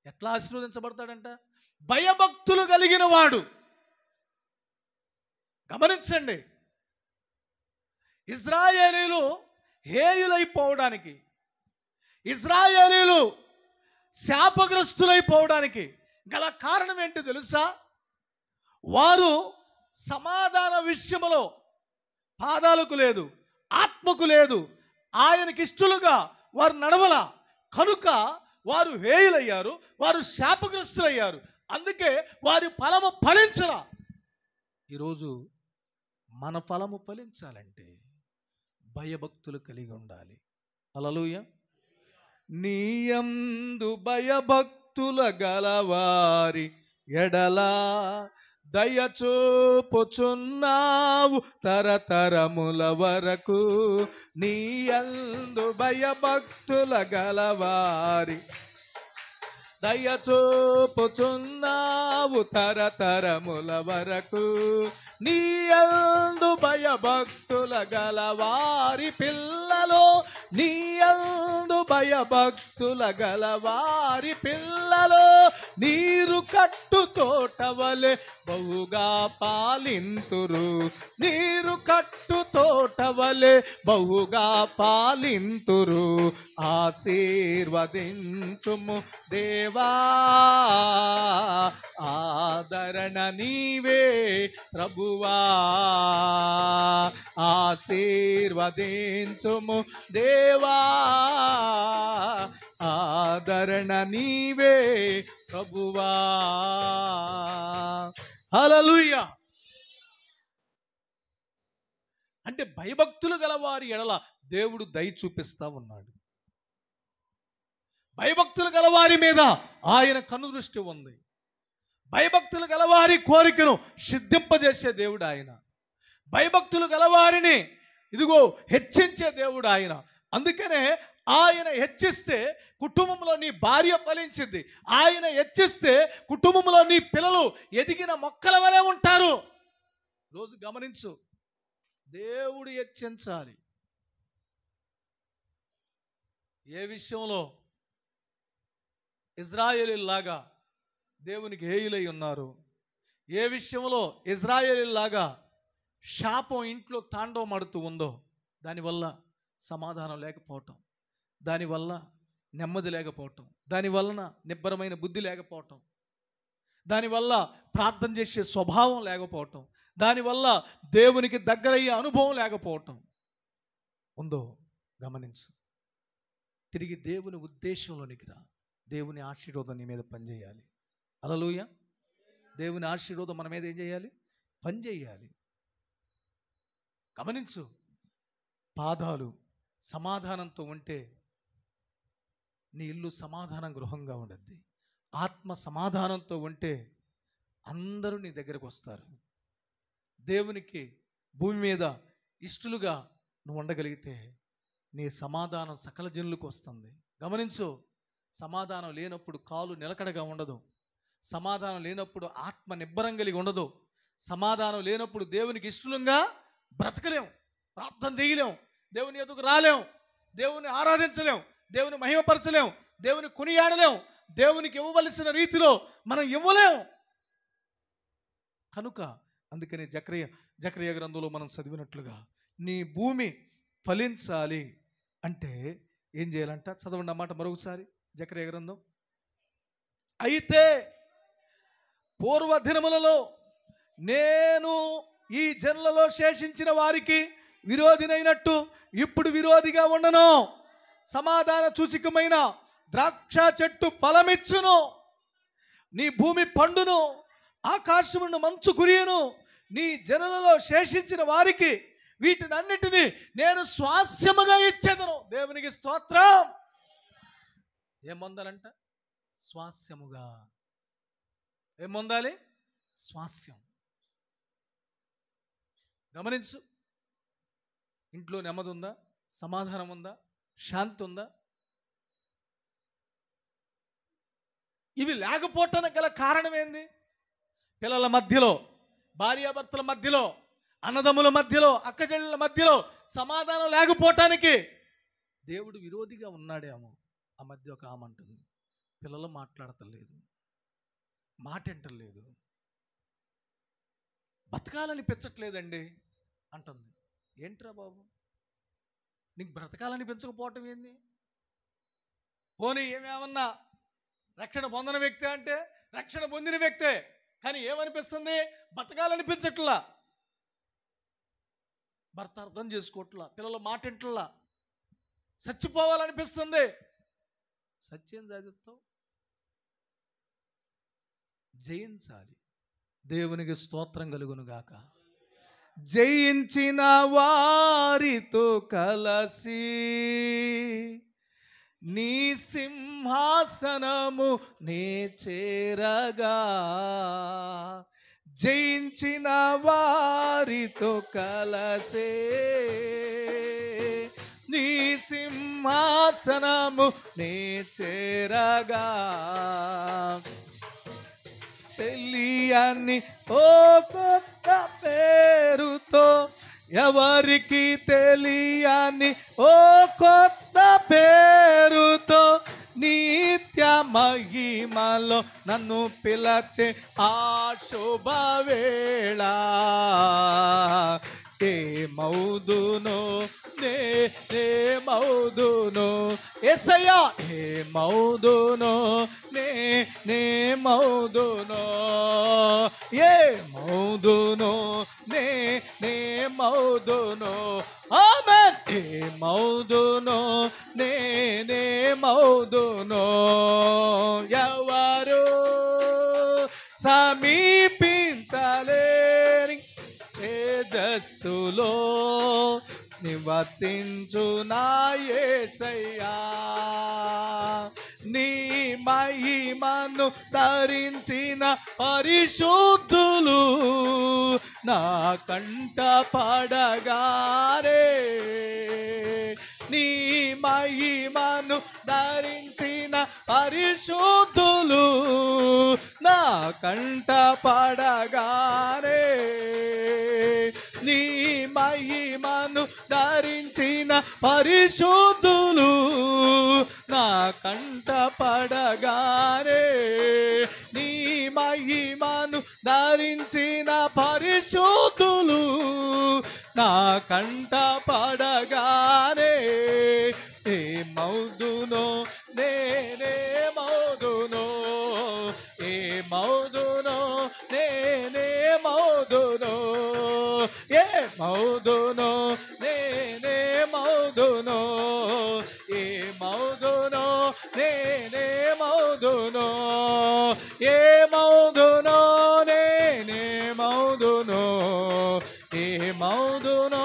ఎట్లా ఆశీర్వదించబడతాడంట? భయభక్తులు కలిగిన వాడు. గమనించండి, ఇజ్రాయేలీలు హేయులైపోవడానికి, ఇజ్రాయేలీలు శాపగ్రస్తులైపోవడానికి గల కారణం ఏంటి తెలుసా? వారు సమాధాన విషయంలో పాదాలకు లేదు, ఆత్మకు లేదు, ఆయనకి ఇష్టలుగా వారు నడవల. కనుక వారు హేయులయ్యారు, వారు శాపగ్రస్తులయ్యారు. అందుకే వారి ఫలము ఫలించల. ఈరోజు మన ఫలము ఫలించాలంటే భయభక్తులు కలిగి ఉండాలి. హల్లెలూయా. నీయందు భయభక్తుల గలవారి ఎడలా దయచూపుచున్నావు తరతరముల వరకు. నీయందు భయభక్తుల గలవారి దయచూపుచున్నావు తరతరముల వరకు. నీయందు భయభక్తుల గలవారి పిల్లలు, నీయందు భయభక్తుల గలవారి పిల్లలు నీరు కట్టు తోటవలె బహుగా పాలింతురు. నీరు కట్టు తోటవలె బహుగా పాలింతురు. ఆశీర్వదించుము దేవా, ఆదరణ నీవే ప్రభువా. ఆశీర్వదించుము దేవా, ఆదరణ నీవే ప్రభువా. హల్లెలూయా. అంటే భయభక్తులు గలవారి ఎడల దేవుడు దయ చూపిస్తా ఉన్నాడు. భయభక్తులు గలవారి మీద ఆయన కనుదృష్టి ఉంది. భయభక్తులు గలవారి కోరికను సిద్ధింపజేసే దేవుడు ఆయన. భయభక్తులు గలవారిని ఇదిగో హెచ్చించే దేవుడు ఆయన. అందుకనే ఆయన హెచ్చిస్తే కుటుంబంలో నీ భార్య ఫలించింది, ఆయన హెచ్చిస్తే కుటుంబంలో నీ పిల్లలు ఎదిగిన మొక్కల వలె ఉంటారు. రోజు గమనించు, దేవుడు హెచ్చించాలి. ఏ విషయంలో? ఇజ్రాయేలీలాగా దేవునికి హేయులై ఉన్నారు, ఏ విషయంలో ఇజ్రాయేలీలాగా శాపం ఇంట్లో తాండవమాడుతూ ఉందో, దానివల్ల సమాధానం లేకపోవటం, దానివల్ల నెమ్మది లేకపోవటం, దానివలన నిబ్బరమైన బుద్ధి లేకపోవటం, దానివల్ల ప్రార్థన చేసే స్వభావం లేకపోవటం, దానివల్ల దేవునికి దగ్గరయ్యే అనుభవం లేకపోవటం ఉందో గమనించు. తిరిగి దేవుని ఉద్దేశంలోనికి రా. దేవుని ఆశీర్వాదం నీ మీద పనిచేయాలి. హల్లెలూయా. దేవుని ఆశీర్వాదం మన మీద ఏం చేయాలి? పనిచేయాలి. గమనించు. పాదాలు సమాధానంతో ఉంటే నీ ఇల్లు సమాధాన గృహంగా ఉండద్ది. ఆత్మ సమాధానంతో ఉంటే అందరూ నీ దగ్గరకు వస్తారు. దేవునికి భూమి మీద ఇష్టలుగా నువ్వు ఉండగలిగితే నీ సమాధానం సకల జనులకు వస్తుంది. గమనించు. సమాధానం లేనప్పుడు కాలు నిలకడగా ఉండదు. సమాధానం లేనప్పుడు ఆత్మ నిబ్బరం కలిగి ఉండదు. సమాధానం లేనప్పుడు దేవునికి ఇష్టలుగా బ్రతకలేం, ప్రార్థన చేయలేం, దేవుని ఎదుగు రాలేం, దేవుని ఆరాధించలేం, దేవుని మహిమపరచలేం, దేవుని కొనియాడలేం, దేవునికి ఇవ్వవలసిన రీతిలో మనం ఇవ్వలేం. కనుక అందుకని జకర్యా గ్రంథంలో మనం చదివినట్లుగా నీ భూమి ఫలించాలి అంటే ఏం చేయాలంట? చదవండి అన్నమాట మరొకసారి జకర్యా గ్రంథం. అయితే పూర్వ దినములలో నేను ఈ జనులలో శేషించిన వారికి విరోధినైనట్టు ఇప్పుడు విరోధిగా ఉండను. సమాధాన సూచకమైన ద్రాక్ష చెట్టు ఫలమిచ్చును, నీ భూమి పండును, ఆకాశమును మంచు కురియును. నీ జనులలో శేషించిన వారికి వీటినన్నిటినీ నేను స్వాస్యముగా ఇచ్చేదను. దేవునికి స్తోత్రం. ఏం పొందాలంట? స్వాస్యముగా. ఏం పొందాలి? స్వాస్యం. గమనించు. ఇంట్లో నెమ్మది ఉందా? సమాధానం ఉందా? శాంతి ఉందా? ఇవి లేకపోవటానికి గల కారణం ఏంది? పిల్లల మధ్యలో, భార్యాభర్తల మధ్యలో, అన్నదమ్ముల మధ్యలో, అక్కచెల్లెల మధ్యలో సమాధానం లేకపోవటానికి దేవుడు విరోధిగా ఉన్నాడేమో. ఆ మధ్య ఒక ఆమె అంటుంది, పిల్లలు మాట్లాడతలేదు, మాట వింటలేదు, బతకాలనిపించట్లేదండి అంటుంది. ఏంట్రా బాబు, నీకు బ్రతకాలనిపించకపోవటం ఏంది? పోనీ ఏమేమన్నా రక్షణ పొందిన వ్యక్తి అంటే రక్షణ పొందిన వ్యక్తే, కానీ ఏమనిపిస్తుంది? బతకాలనిపించట్లా, భర్త అర్థం చేసుకోవట్లా, పిల్లల మాట వింటల్లా, చచ్చిపోవాలనిపిస్తుంది. సత్యం సాధిస్తావు, జయించాలి. దేవునికి స్తోత్రం కలుగును గాక. జయించిన వారితో కలసి నీ సింహాసనము నే చేరగా, జయించిన వారితో కలసే నీ సింహాసనము నే చేరగా, తెలియని ఓ కొత్త పేరుతో, ఎవరికి తెలియని ఓ కొత్త పేరుతో, నిత్య మహిమలో నన్ను పిలచే ఆ శుభవేళ, ఏమౌదునో నేమౌదునో యేసయ్యా, ఏమౌదునో నేమౌదునో, ఏమౌదునో నేమౌదునో, ఆమేన్. ఏమౌదునో నేమౌదునో, ఎవరు సమీపించలేని తేజస్సులో నివసించు నా యేసయ్యా, నీ మహిమను ధరించిన పరిశుద్ధులు నా కంట పడగారే, నీ మహిమను ధరించిన పరిశుద్ధులు నా కంట పడగారే, నీ మహిమను ధరించిన పరిశుద్ధులు నా కంట పడగారే, నీ మహిమను ధరించిన పరిశుద్ధులు నా కంట పడగానే ఏమౌదునో నేనేమౌదునో ఏమౌదునో నేనేమౌదునో ఏమౌదునో నేనేమౌదునో ఏమౌదునో నేనేమౌదునో ఏమౌదునో నేనేమౌదునో ఏమౌదునో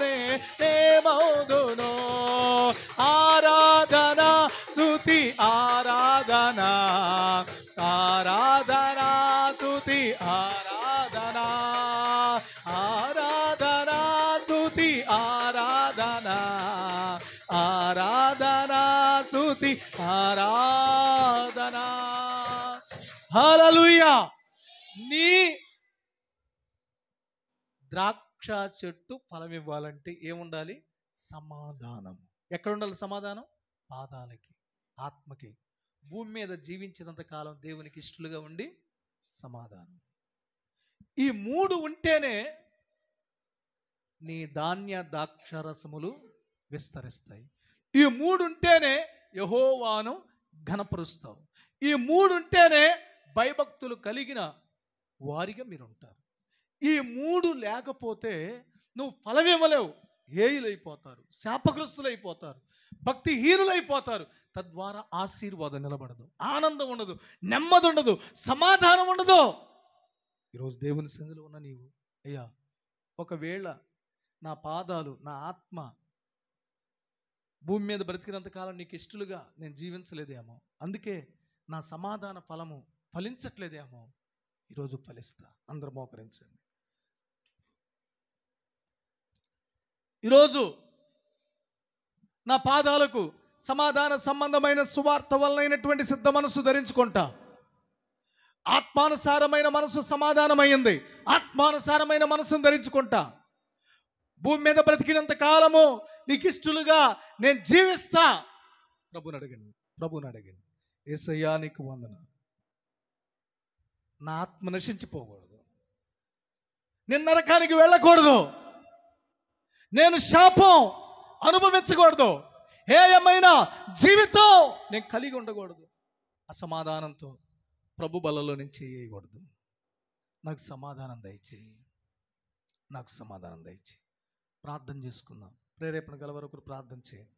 నేనేమౌదునో ఆరాధన స్తుతి ఆరాధన ఆరాధన స్తుతి ఆరాధన ఆరాధన స్తుతి ఆరాధన ఆరాధన స్తుతి ఆరాధన. హల్లెలూయా. నీ ద్రాక్ష చెట్టు ఫలం ఇవ్వాలంటే ఏముండాలి? సమాధానం. ఎక్కడ ఉండాలి సమాధానం? పాదాలకి, ఆత్మకి. భూమి మీద జీవించినంత కాలం దేవునికి ఇష్టలుగా ఉండి సమాధానం. ఈ మూడు ఉంటేనే నీ ధాన్య ద్రాక్షరసములు విస్తరిస్తాయి. ఈ మూడు ఉంటేనే యెహోవాను ఘనపరుస్తావు. ఈ మూడు ఉంటేనే భయభక్తులు కలిగిన వారిగా మీరు ఉంటారు. ఈ మూడు లేకపోతే నువ్వు ఫలం ఇవ్వలేవు. హేయులైపోతారు, శాపగ్రస్తులైపోతారు, భక్తిహీనులైపోతారు. తద్వారా ఆశీర్వాదం నిలబడదు, ఆనందం ఉండదు, నెమ్మది ఉండదు, సమాధానం ఉండదు. ఈరోజు దేవుని సన్నిధిలో ఉన్న నీవు, అయ్యా ఒకవేళ నా పాదాలు, నా ఆత్మ భూమి మీద బ్రతికినంత కాలం నీకు ఇష్టలుగా నేను జీవించలేదేమో, అందుకే నా సమాధాన ఫలము ఫలించట్లేదేమో, ఈరోజు ఫలిస్తా. అందరూ మోకరించండి. ఈరోజు నా పాదాలకు సమాధాన సంబంధమైన సువార్త వలనైనటువంటి సిద్ధ మనసు ధరించుకుంటా. ఆత్మానుసారమైన మనసు సమాధానమైంది. ఆత్మానుసారమైన మనసును ధరించుకుంటా. భూమి మీద బ్రతికినంత కాలము నీకు ఇష్టలుగా నేను జీవిస్తా. ప్రభుని అడగండి, ప్రభుని అడగండి. యేసయ్యా నీకు వందనాలు. నా ఆత్మ నశించిపోకూడదు, నేను నరకానికి వెళ్ళకూడదు, నేను శాపం అనుభవించకూడదు, హేయమైన జీవితం నేను కలిగి ఉండకూడదు, అసమాధానంతో ప్రభు బలలో నేను చేయకూడదు. నాకు సమాధానం దయచేయి, నాకు సమాధానం దయచేయి. ప్రార్థన చేసుకుందాం. ప్రేరేపణ గల వరకు ప్రార్థన చేయండి.